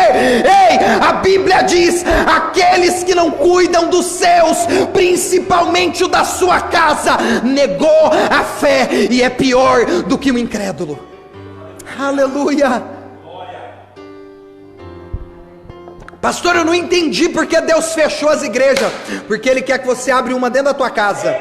C: Ei, a Bíblia diz: aqueles que não cuidam dos seus, principalmente o da sua casa, negou a fé e é pior do que o incrédulo. Aleluia. Pastor, eu não entendi porque Deus fechou as igrejas. Porque Ele quer que você abra uma dentro da tua casa.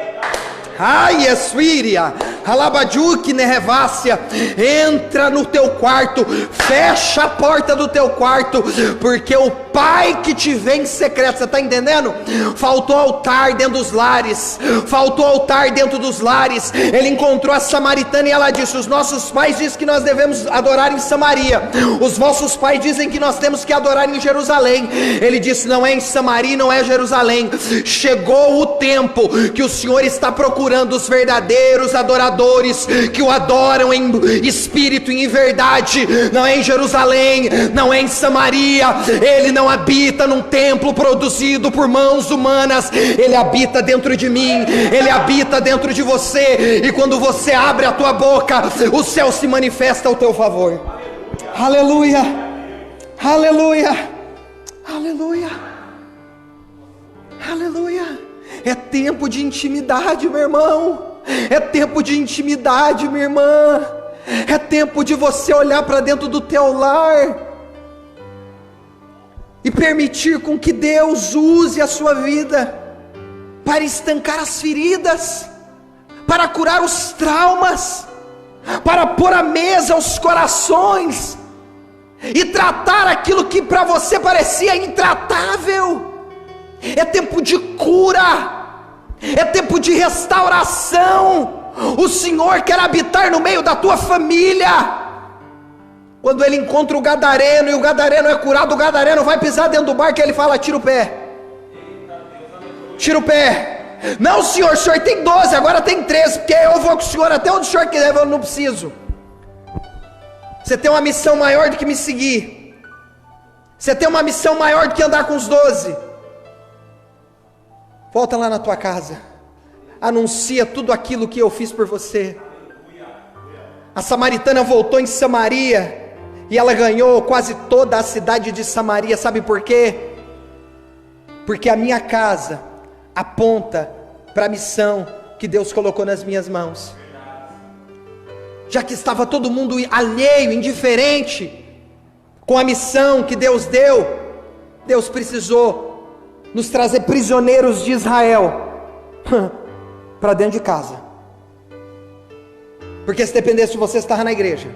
C: Ai, Esfíria, Alabaduque, Nerevácia, entra no teu quarto, fecha a porta do teu quarto, porque o Pai que te vê em secreto, você está entendendo? Faltou altar dentro dos lares, faltou altar dentro dos lares. Ele encontrou a samaritana e ela disse: os nossos pais dizem que nós devemos adorar em Samaria, os vossos pais dizem que nós temos que adorar em Jerusalém. Ele disse: não é em Samaria, não é Jerusalém. Chegou o tempo que o Senhor está procurando os verdadeiros adoradores, que o adoram em espírito e em verdade. Não é em Jerusalém, não é em Samaria. Ele não habita num templo produzido por mãos humanas. Ele habita dentro de mim, Ele habita dentro de você. E quando você abre a tua boca, o céu se manifesta ao teu favor. Aleluia, aleluia, aleluia, aleluia. É tempo de intimidade, meu irmão. É tempo de intimidade, minha irmã. É tempo de você olhar para dentro do teu lar e permitir com que Deus use a sua vida para estancar as feridas, para curar os traumas, para pôr à mesa os corações e tratar aquilo que para você parecia intratável. É tempo de cura, é tempo de restauração. O Senhor quer habitar no meio da tua família. Quando Ele encontra o gadareno e o gadareno é curado, o gadareno vai pisar dentro do barco e Ele fala: tira o pé, tira o pé. Não, Senhor, o Senhor tem 12, agora tem 13, porque eu vou com o Senhor até onde o Senhor quiser, eu não preciso. Você tem uma missão maior do que me seguir. Você tem uma missão maior do que andar com os 12. Volta lá na tua casa, anuncia tudo aquilo que eu fiz por você. A samaritana voltou em Samaria e ela ganhou quase toda a cidade de Samaria. Sabe por quê? Porque a minha casa aponta para a missão que Deus colocou nas minhas mãos. Já que estava todo mundo alheio, indiferente com a missão que Deus deu, Deus precisou nos trazer prisioneiros de Israel para dentro de casa. Porque se dependesse de você, estava na igreja.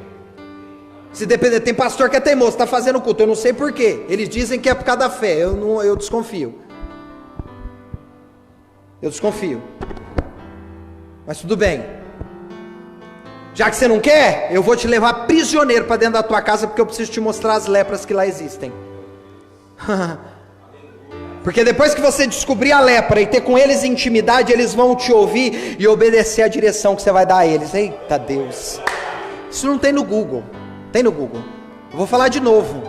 C: Se depender, tem pastor que é teimoso, está fazendo culto, eu não sei porquê. Eles dizem que é por causa da fé, eu desconfio. Eu desconfio. Mas tudo bem. Já que você não quer, eu vou te levar prisioneiro para dentro da tua casa, porque eu preciso te mostrar as lepras que lá existem. Porque depois que você descobrir a lepra e ter com eles intimidade, eles vão te ouvir e obedecer a direção que você vai dar a eles. Eita Deus, isso não tem no Google. Tem no Google. Eu vou falar de novo.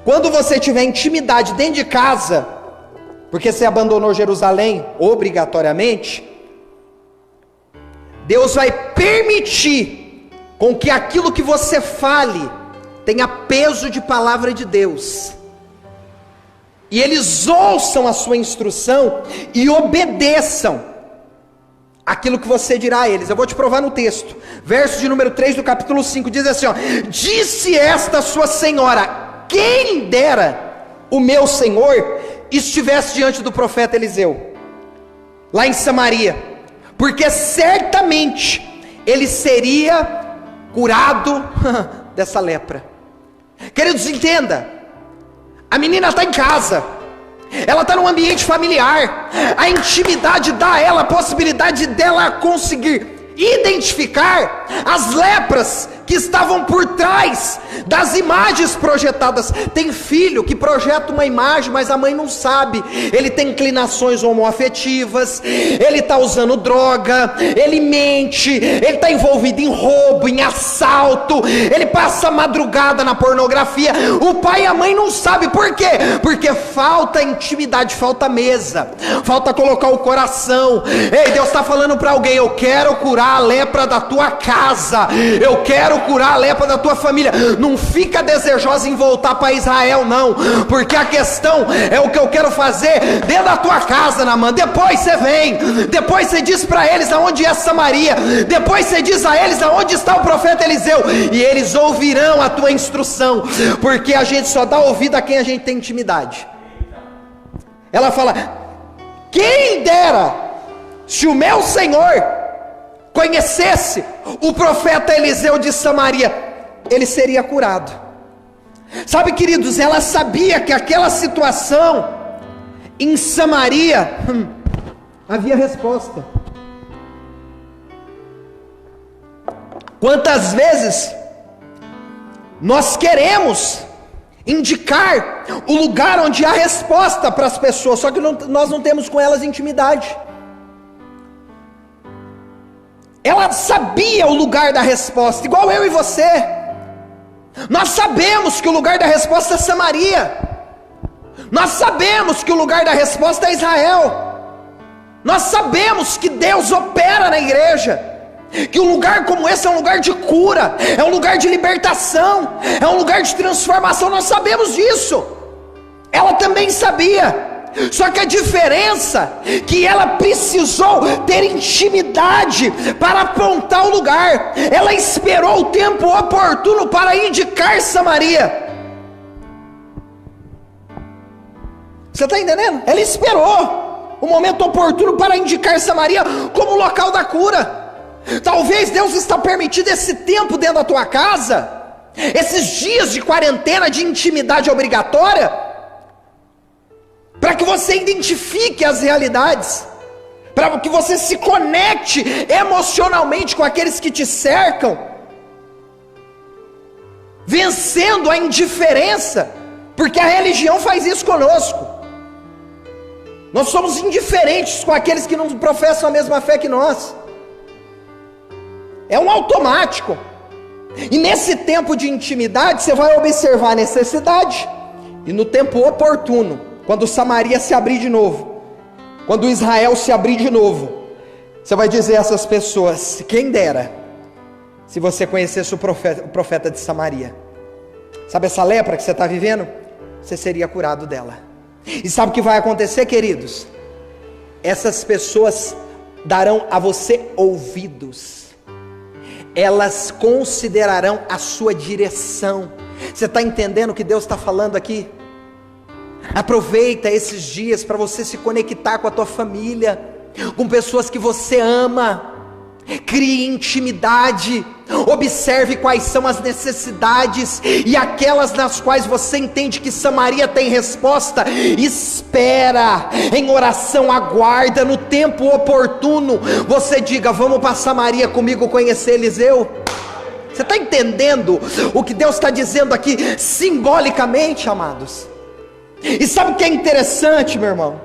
C: Quando você tiver intimidade dentro de casa, porque você abandonou Jerusalém obrigatoriamente, Deus vai permitir com que aquilo que você fale tenha peso de palavra de Deus. E eles ouçam a sua instrução e obedeçam aquilo que você dirá a eles. Eu vou te provar no texto, verso de número 3 do capítulo 5, diz assim, ó: disse esta sua senhora, quem dera o meu senhor estivesse diante do profeta Eliseu, lá em Samaria, porque certamente ele seria curado dessa lepra. Queridos, entenda, a menina está em casa, ela está num ambiente familiar, a intimidade dá a ela a possibilidade dela conseguir identificar as lepras que estavam por trás das imagens projetadas. Tem filho que projeta uma imagem, mas a mãe não sabe. Ele tem inclinações homoafetivas, ele está usando droga, ele mente, ele está envolvido em roubo, em assalto, ele passa a madrugada na pornografia. O pai e a mãe não sabem. Por quê? Porque falta intimidade, falta mesa, falta colocar o coração. Ei, Deus está falando para alguém: eu quero curar a lepra da tua casa, eu quero curar a lepra da tua família. Não fica desejosa em voltar para Israel não, porque a questão é o que eu quero fazer dentro da tua casa, Naamã. Depois você vem, depois você diz para eles aonde é Samaria, depois você diz a eles aonde está o profeta Eliseu, e eles ouvirão a tua instrução, porque a gente só dá ouvido a quem a gente tem intimidade. Ela fala: quem dera se o meu Senhor conhecesse o profeta Eliseu de Samaria, ele seria curado. Sabe, queridos, ela sabia que aquela situação em Samaria havia resposta. Quantas vezes nós queremos indicar o lugar onde há resposta para as pessoas, só que nós não temos com elas intimidade. Ela sabia o lugar da resposta, igual eu e você. Nós sabemos que o lugar da resposta é Samaria. Nós sabemos que o lugar da resposta é Israel. Nós sabemos que Deus opera na igreja, que um lugar como esse é um lugar de cura, é um lugar de libertação, é um lugar de transformação. Nós sabemos disso. Ela também sabia. Só que a diferença é que ela precisou ter intimidade para apontar o lugar. Ela esperou o tempo oportuno para indicar Samaria. Você está entendendo? Ela esperou o momento oportuno para indicar Samaria como local da cura. Talvez Deus está permitindo esse tempo dentro da tua casa, esses dias de quarentena, de intimidade obrigatória, para que você identifique as realidades, para que você se conecte emocionalmente com aqueles que te cercam, vencendo a indiferença, porque a religião faz isso conosco. Nós somos indiferentes com aqueles que não professam a mesma fé que nós. É um automático. E nesse tempo de intimidade, você vai observar a necessidade, e no tempo oportuno, quando Samaria se abrir de novo, quando Israel se abrir de novo, você vai dizer a essas pessoas: quem dera se você conhecesse o profeta de Samaria. Sabe essa lepra que você está vivendo? Você seria curado dela. E sabe o que vai acontecer, queridos? Essas pessoas darão a você ouvidos, elas considerarão a sua direção. Você está entendendo o que Deus está falando aqui? Aproveita esses dias para você se conectar com a tua família, com pessoas que você ama. Crie intimidade, observe quais são as necessidades e aquelas nas quais você entende que Samaria tem resposta. Espera em oração, aguarda no tempo oportuno. Você diga: vamos para Samaria comigo conhecer Eliseu. Você está entendendo o que Deus está dizendo aqui simbolicamente, amados? E sabe o que é interessante, meu irmão?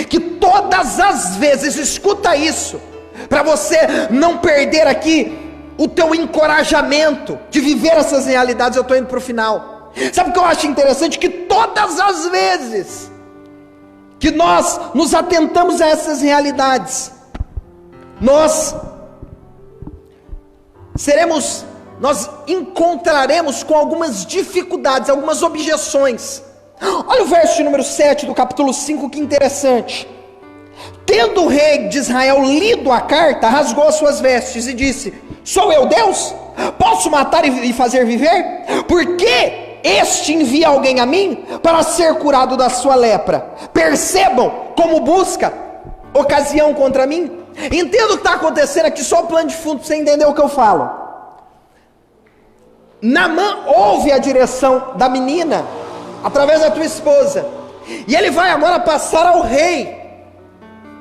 C: Que todas as vezes, escuta isso, para você não perder aqui o teu encorajamento de viver essas realidades. Eu estou indo para o final. Sabe o que eu acho interessante? Que todas as vezes que nós nos atentamos a essas realidades, nós encontraremos com algumas dificuldades, algumas objeções. Olha o verso de número 7 do capítulo 5, que interessante. Tendo o rei de Israel lido a carta, rasgou as suas vestes e disse: sou eu Deus? Posso matar e fazer viver? Por que este envia alguém a mim para ser curado da sua lepra? Percebam como busca ocasião contra mim. Entenda o que está acontecendo aqui, só o plano de fundo para você entender o que eu falo. Naamã ouve a direção da menina através da tua esposa, e ele vai agora passar ao rei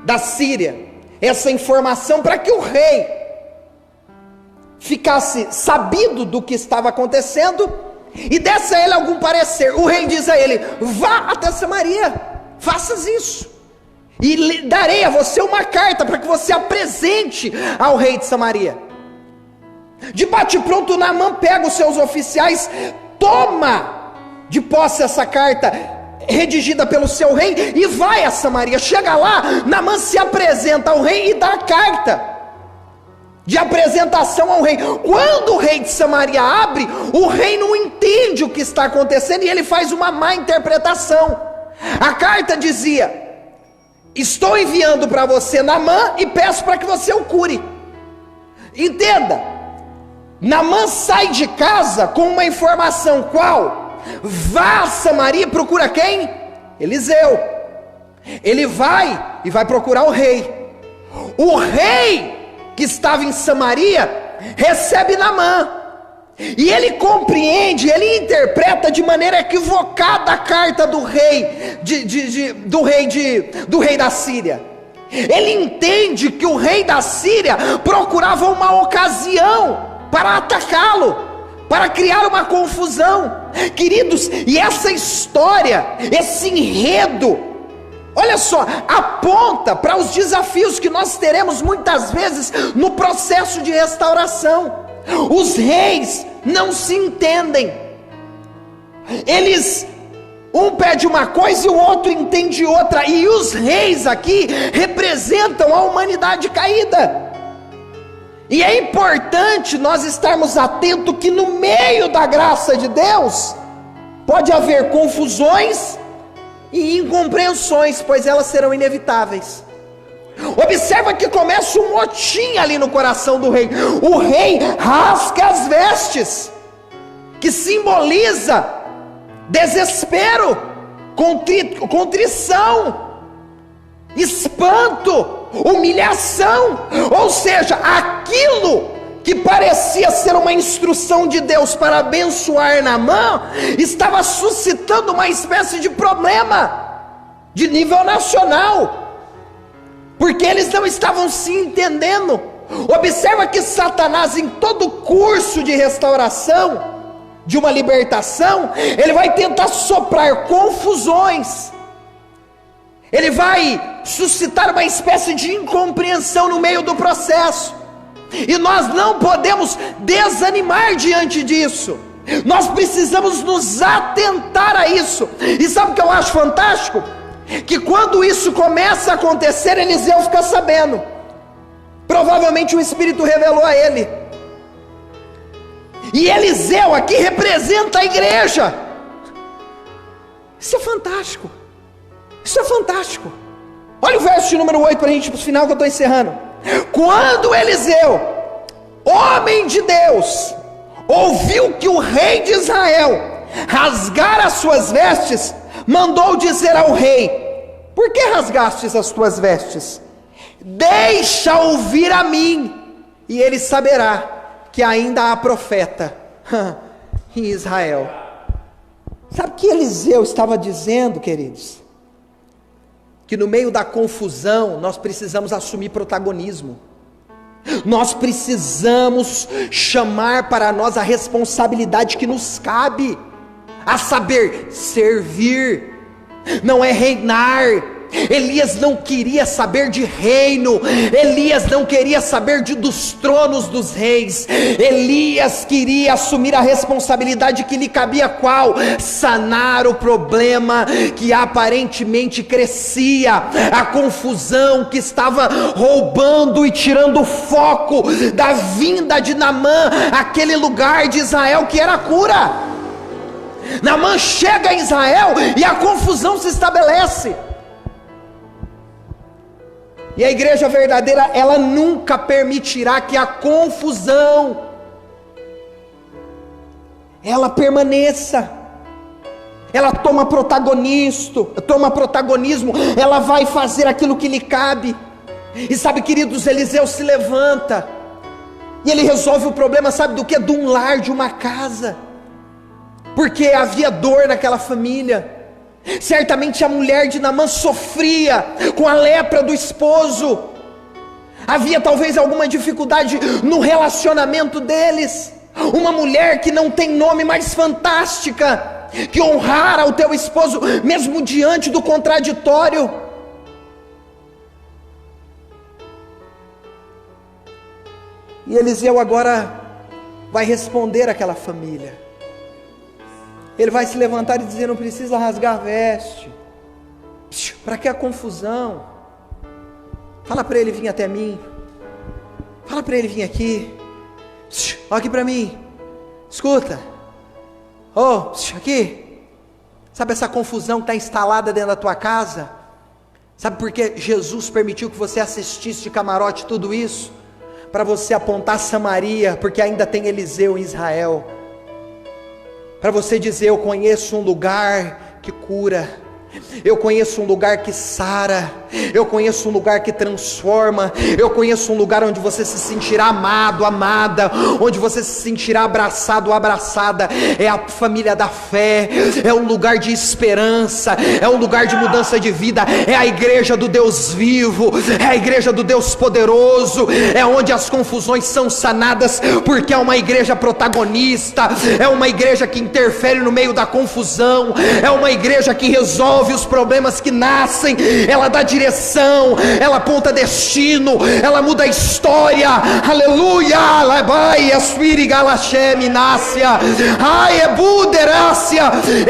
C: da Síria essa informação, para que o rei ficasse sabido do que estava acontecendo e desse a ele algum parecer. O rei diz a ele: vá até Samaria, faças isso, e darei a você uma carta para que você apresente ao rei de Samaria. De bate-pronto, Naamã pega os seus oficiais, toma de posse essa carta redigida pelo seu rei e vai a Samaria. Chega lá, Naamã se apresenta ao rei e dá a carta de apresentação ao rei. Quando o rei de Samaria abre, o rei não entende o que está acontecendo e ele faz uma má interpretação. A carta dizia: estou enviando para você Naamã e peço para que você o cure. Entenda, Naamã sai de casa com uma informação: qual? Vá a Samaria e procura quem? Eliseu. Ele vai e vai procurar o rei. O rei que estava em Samaria recebe Naamã, e ele compreende, ele interpreta de maneira equivocada a carta do rei do rei da Síria. Ele entende que o rei da Síria procurava uma ocasião para atacá-lo, para criar uma confusão. Queridos, e essa história, esse enredo, olha só, aponta para os desafios que nós teremos muitas vezes no processo de restauração. Os reis não se entendem, eles, um pede uma coisa e o outro entende outra, e os reis aqui representam a humanidade caída. E é importante nós estarmos atentos que no meio da graça de Deus pode haver confusões e incompreensões, pois elas serão inevitáveis. Observa que começa um motim ali no coração do rei. O rei rasga as vestes, que simboliza desespero, contrição, espanto, humilhação. Ou seja, aquilo que parecia ser uma instrução de Deus para abençoar Naamã estava suscitando uma espécie de problema de nível nacional, porque eles não estavam se entendendo. Observa que Satanás, em todo curso de restauração, de uma libertação, ele vai tentar soprar confusões, ele vai suscitar uma espécie de incompreensão no meio do processo, e nós não podemos desanimar diante disso. Nós precisamos nos atentar a isso. E sabe o que eu acho fantástico? Que quando isso começa a acontecer, Eliseu fica sabendo. Provavelmente o Espírito revelou a ele. E Eliseu aqui representa a igreja. Isso é fantástico. Isso é fantástico. Olha o verso de número 8 para a gente ir para o final, que eu estou encerrando. Quando Eliseu, homem de Deus, ouviu que o rei de Israel rasgara as suas vestes, mandou dizer ao rei: por que rasgastes as tuas vestes? Deixa ouvir a mim, e ele saberá que ainda há profeta em Israel. Sabe o que Eliseu estava dizendo, queridos? Que no meio da confusão nós precisamos assumir protagonismo. Nós precisamos chamar para nós a responsabilidade que nos cabe, a saber, servir, não é reinar. Elias não queria saber de reino, Elias não queria saber dos tronos dos reis. Elias queria assumir a responsabilidade que lhe cabia. Qual? Sanar o problema que aparentemente crescia, a confusão que estava roubando e tirando o foco da vinda de Naamã, aquele lugar de Israel que era a cura. Naamã chega a Israel e a confusão se estabelece. E a igreja verdadeira, ela nunca permitirá que a confusão ela permaneça. Ela toma protagonismo, ela vai fazer aquilo que lhe cabe. E sabe, queridos, Eliseu se levanta e ele resolve o problema, sabe do que? De um lar, de uma casa, porque havia dor naquela família. Certamente a mulher de Naamã sofria com a lepra do esposo. Havia talvez alguma dificuldade no relacionamento deles. Uma mulher que não tem nome, mais fantástica, que honrara o teu esposo mesmo diante do contraditório. E Eliseu agora vai responder àquela família. Ele vai se levantar e dizer: não precisa rasgar a veste. Para que a confusão? Fala para ele vir até mim. Fala para ele vir aqui. Olha aqui para mim. Escuta. Aqui. Sabe essa confusão que está instalada dentro da tua casa? Sabe por que Jesus permitiu que você assistisse de camarote tudo isso? Para você apontar Samaria, porque ainda tem Eliseu em Israel. Para você dizer: eu conheço um lugar que cura. Eu conheço um lugar que sara, eu conheço um lugar que transforma, eu conheço um lugar onde você se sentirá amado, amada, onde você se sentirá abraçado, abraçada. É a família da fé, é um lugar de esperança, é um lugar de mudança de vida, é a igreja do Deus vivo, é a igreja do Deus poderoso, é onde as confusões são sanadas, porque é uma igreja protagonista, é uma igreja que interfere no meio da confusão, é uma igreja que resolve os problemas que nascem, ela dá direção, ela aponta destino, ela muda a história. Aleluia!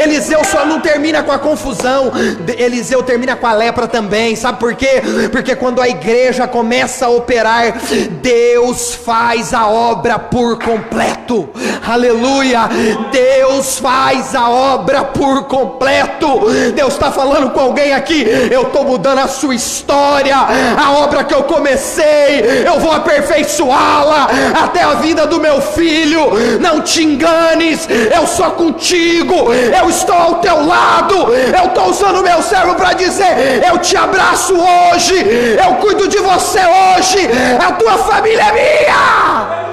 C: Eliseu só não termina com a confusão, Eliseu termina com a lepra também. Sabe por quê? Porque quando a igreja começa a operar, Deus faz a obra por completo. Aleluia! Deus faz a obra por completo. Deus está falando com alguém aqui: eu estou mudando a sua história, a obra que eu comecei, eu vou aperfeiçoá-la até a vida do meu filho. Não te enganes, eu sou contigo, eu estou ao teu lado, eu estou usando o meu servo para dizer: eu te abraço hoje, eu cuido de você hoje, a tua família é minha.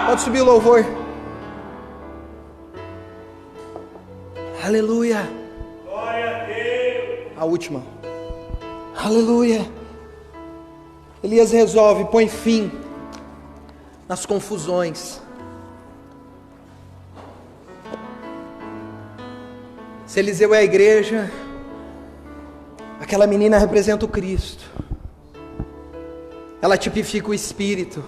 C: Pode subir o louvor. Aleluia. Glória a Deus. A última. Aleluia. Elias resolve, põe fim nas confusões. Se Eliseu é a igreja, aquela menina representa o Cristo. Ela tipifica o Espírito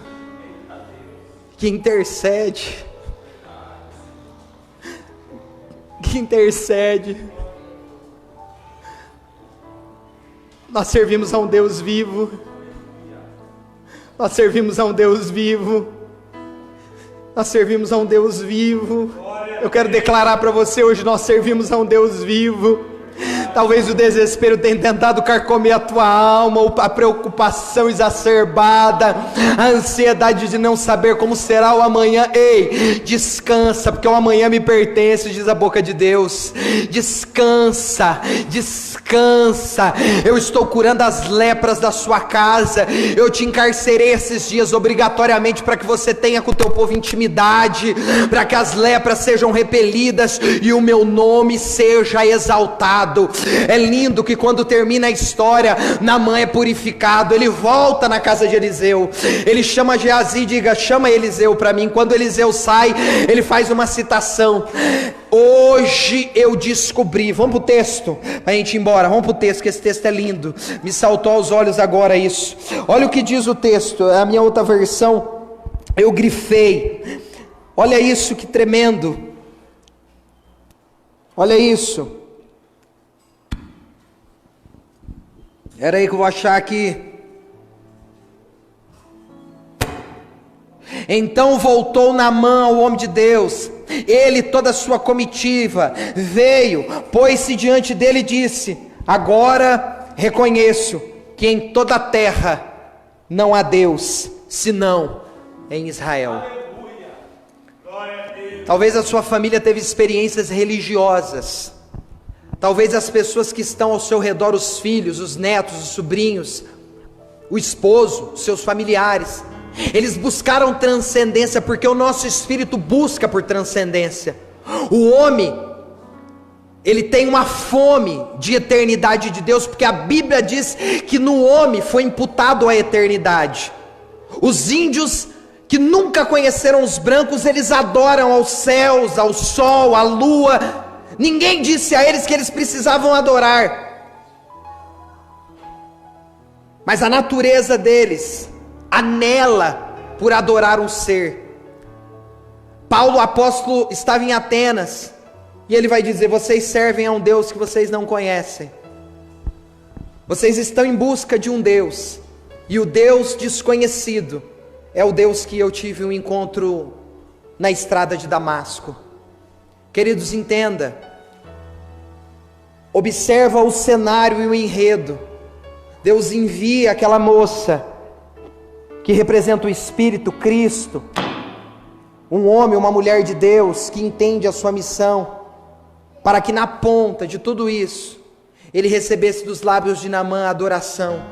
C: que intercede. Nós servimos a um Deus vivo. Nós servimos a um Deus vivo. Nós servimos a um Deus vivo. Eu quero declarar para você hoje: nós servimos a um Deus vivo. Talvez o desespero tenha tentado carcomer a tua alma, a preocupação exacerbada, a ansiedade de não saber como será o amanhã. Ei, descansa, porque o amanhã me pertence, diz a boca de Deus. Descansa, descansa. Eu estou curando as lepras da sua casa. Eu te encarcerei esses dias obrigatoriamente para que você tenha com o teu povo intimidade, para que as lepras sejam repelidas e o meu nome seja exaltado. É lindo que quando termina a história, Naamã é purificado, ele volta na casa de Eliseu, ele chama Geazi e diga: chama Eliseu para mim. Quando Eliseu sai, ele faz uma citação: hoje eu descobri. Vamos para o texto, para a gente ir embora, vamos para o texto, que esse texto é lindo, me saltou aos olhos agora isso. Olha o que diz o texto, a minha outra versão eu grifei. Olha isso, que tremendo. Olha isso. Era aí que eu vou achar aqui. Então voltou Naamã ao homem de Deus, ele e toda a sua comitiva, veio, pôs-se diante dele e disse: agora reconheço que em toda a terra não há Deus, senão em Israel. Talvez a sua família teve experiências religiosas. Talvez as pessoas que estão ao seu redor, os filhos, os netos, os sobrinhos, o esposo, os seus familiares, eles buscaram transcendência, porque o nosso espírito busca por transcendência. O homem, ele tem uma fome de eternidade de Deus, porque a Bíblia diz que no homem foi imputado a eternidade. Os índios que nunca conheceram os brancos, eles adoram aos céus, ao sol, à lua. Ninguém disse a eles que eles precisavam adorar, mas a natureza deles anela por adorar um ser. Paulo, apóstolo, estava em Atenas, e ele vai dizer: vocês servem a um Deus que vocês não conhecem. Vocês estão em busca de um Deus, e o Deus desconhecido é o Deus que eu tive um encontro na estrada de Damasco. Queridos, entenda, observa o cenário e o enredo. Deus envia aquela moça, que representa o Espírito, Cristo, um homem, uma mulher de Deus, que entende a sua missão, para que na ponta de tudo isso, ele recebesse dos lábios de Naamã a adoração.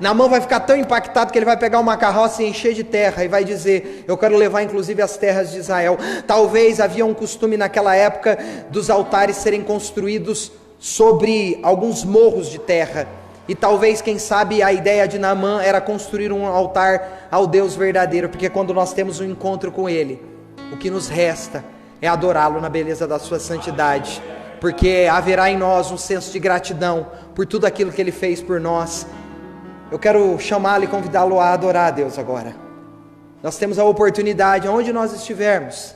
C: Naamã vai ficar tão impactado que ele vai pegar uma carroça e encher de terra, e vai dizer: eu quero levar inclusive as terras de Israel. Talvez havia um costume naquela época dos altares serem construídos sobre alguns morros de terra, e talvez, quem sabe, a ideia de Naamã era construir um altar ao Deus verdadeiro, porque quando nós temos um encontro com Ele, o que nos resta é adorá-lo na beleza da sua santidade, porque haverá em nós um senso de gratidão por tudo aquilo que Ele fez por nós. Eu quero chamá-lo e convidá-lo a adorar a Deus agora. Nós temos a oportunidade, onde nós estivermos,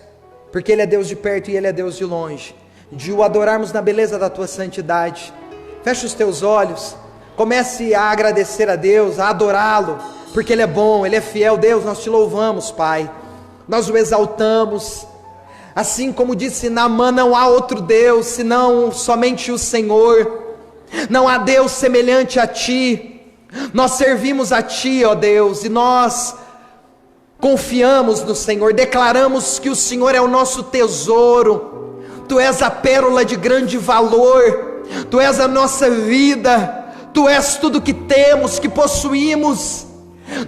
C: porque Ele é Deus de perto e Ele é Deus de longe, de o adorarmos na beleza da tua santidade. Feche os teus olhos, comece a agradecer a Deus, a adorá-lo, porque Ele é bom, Ele é fiel. Deus, nós te louvamos, Pai, nós o exaltamos. Assim como disse Naamã, não há outro Deus senão somente o Senhor. Não há Deus semelhante a Ti. Nós servimos a Ti, ó Deus, e nós confiamos no Senhor. Declaramos que o Senhor é o nosso tesouro. Tu és a pérola de grande valor. Tu és a nossa vida. Tu és tudo que temos, que possuímos.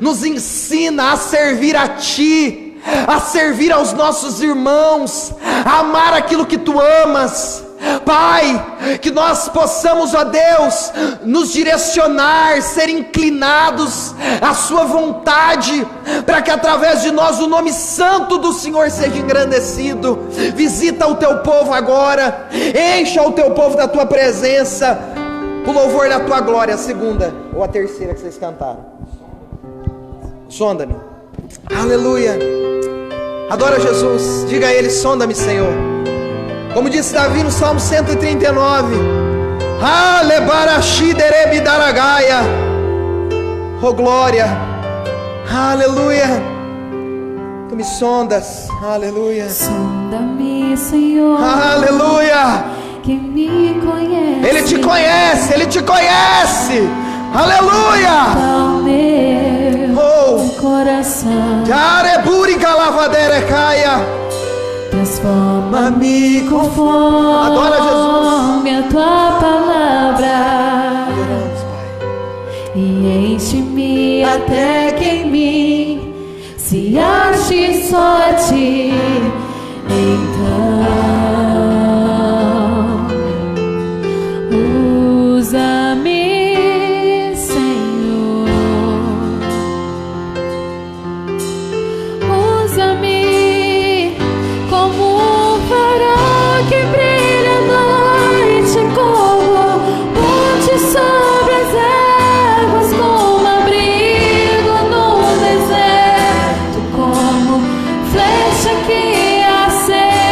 C: Nos ensina a servir a Ti, a servir aos nossos irmãos, a amar aquilo que Tu amas. Pai, que nós possamos, ó Deus, nos direcionar, ser inclinados à Sua vontade, para que através de nós o nome santo do Senhor seja engrandecido. Visita o Teu povo agora, encha o Teu povo da Tua presença, o louvor da Tua glória. A segunda ou a terceira que vocês cantaram, sonda-me. Aleluia. Adora Jesus, diga a Ele: sonda-me, Senhor. Como disse Davi no Salmo 139, oh glória, aleluia. Tu me sondas, aleluia.
B: Sonda-me, Senhor,
C: aleluia.
B: que me conhece.
C: Ele te conhece, Ele te conhece, aleluia.
B: Ao meu coração, transforma-me conforme
C: Adora Jesus.
B: a Tua palavra, e enche-me até que em mim se ache só a Ti. Então usa-me, Senhor, usa-me como um farol que brilha à noite, como ponte sobre as águas, como abrigo no deserto, como flecha que acende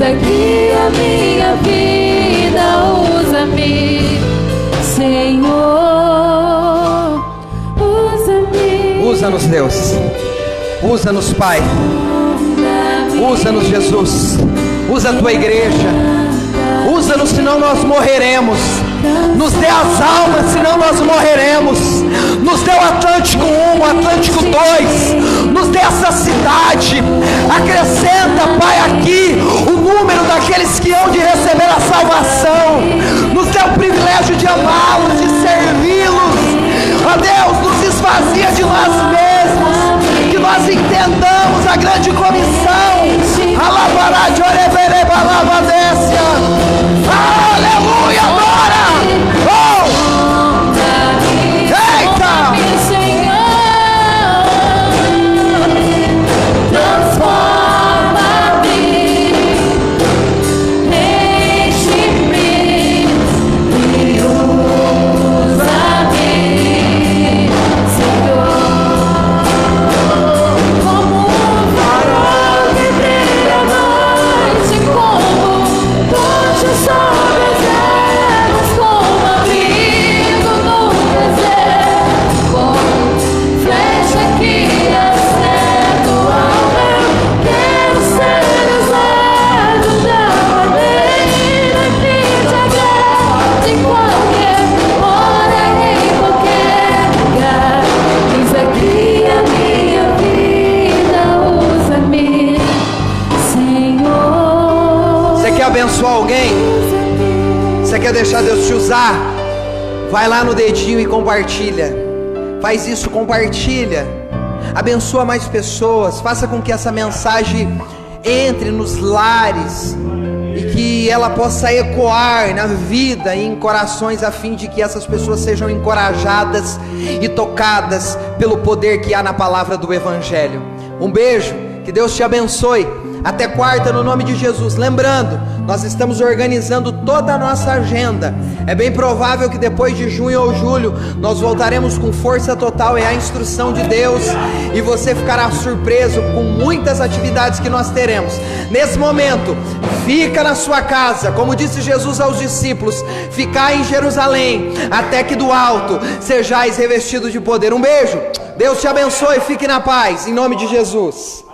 B: aqui a minha vida, usa-me, Senhor, usa-me.
C: Usa-nos, Deus. Usa-nos, Pai. Usa-nos, Jesus. Usa a tua igreja. Usa-nos, senão nós morreremos. Nos dê as almas, senão nós morreremos. Nos dê o Atlântico 1, o Atlântico 2. Nos dê essa cidade. Acrescenta, Pai, aqui o número daqueles que hão de receber a salvação. Nos dê o privilégio de amá-los, de servi-los. Ó Deus, nos esvazia de nós mesmos. Que nós entendamos a grande comissão. Alabará de orebereba lavadécia. Aleluia, adora! Oh! Eita! Abençoar alguém? Você quer deixar Deus te usar? Vai lá no dedinho e compartilha. Faz isso, compartilha. Abençoa mais pessoas. Faça com que essa mensagem entre nos lares e que ela possa ecoar na vida e em corações, a fim de que essas pessoas sejam encorajadas e tocadas pelo poder que há na palavra do Evangelho. Um beijo, que Deus te abençoe. Até quarta, no nome de Jesus. Lembrando, nós estamos organizando toda a nossa agenda. É bem provável que depois de junho ou julho nós voltaremos com força total, é a instrução de Deus, e você ficará surpreso com muitas atividades que nós teremos. Nesse momento, fica na sua casa, como disse Jesus aos discípulos: ficai em Jerusalém, até que do alto sejais revestidos de poder. Um beijo, Deus te abençoe, fique na paz, em nome de Jesus.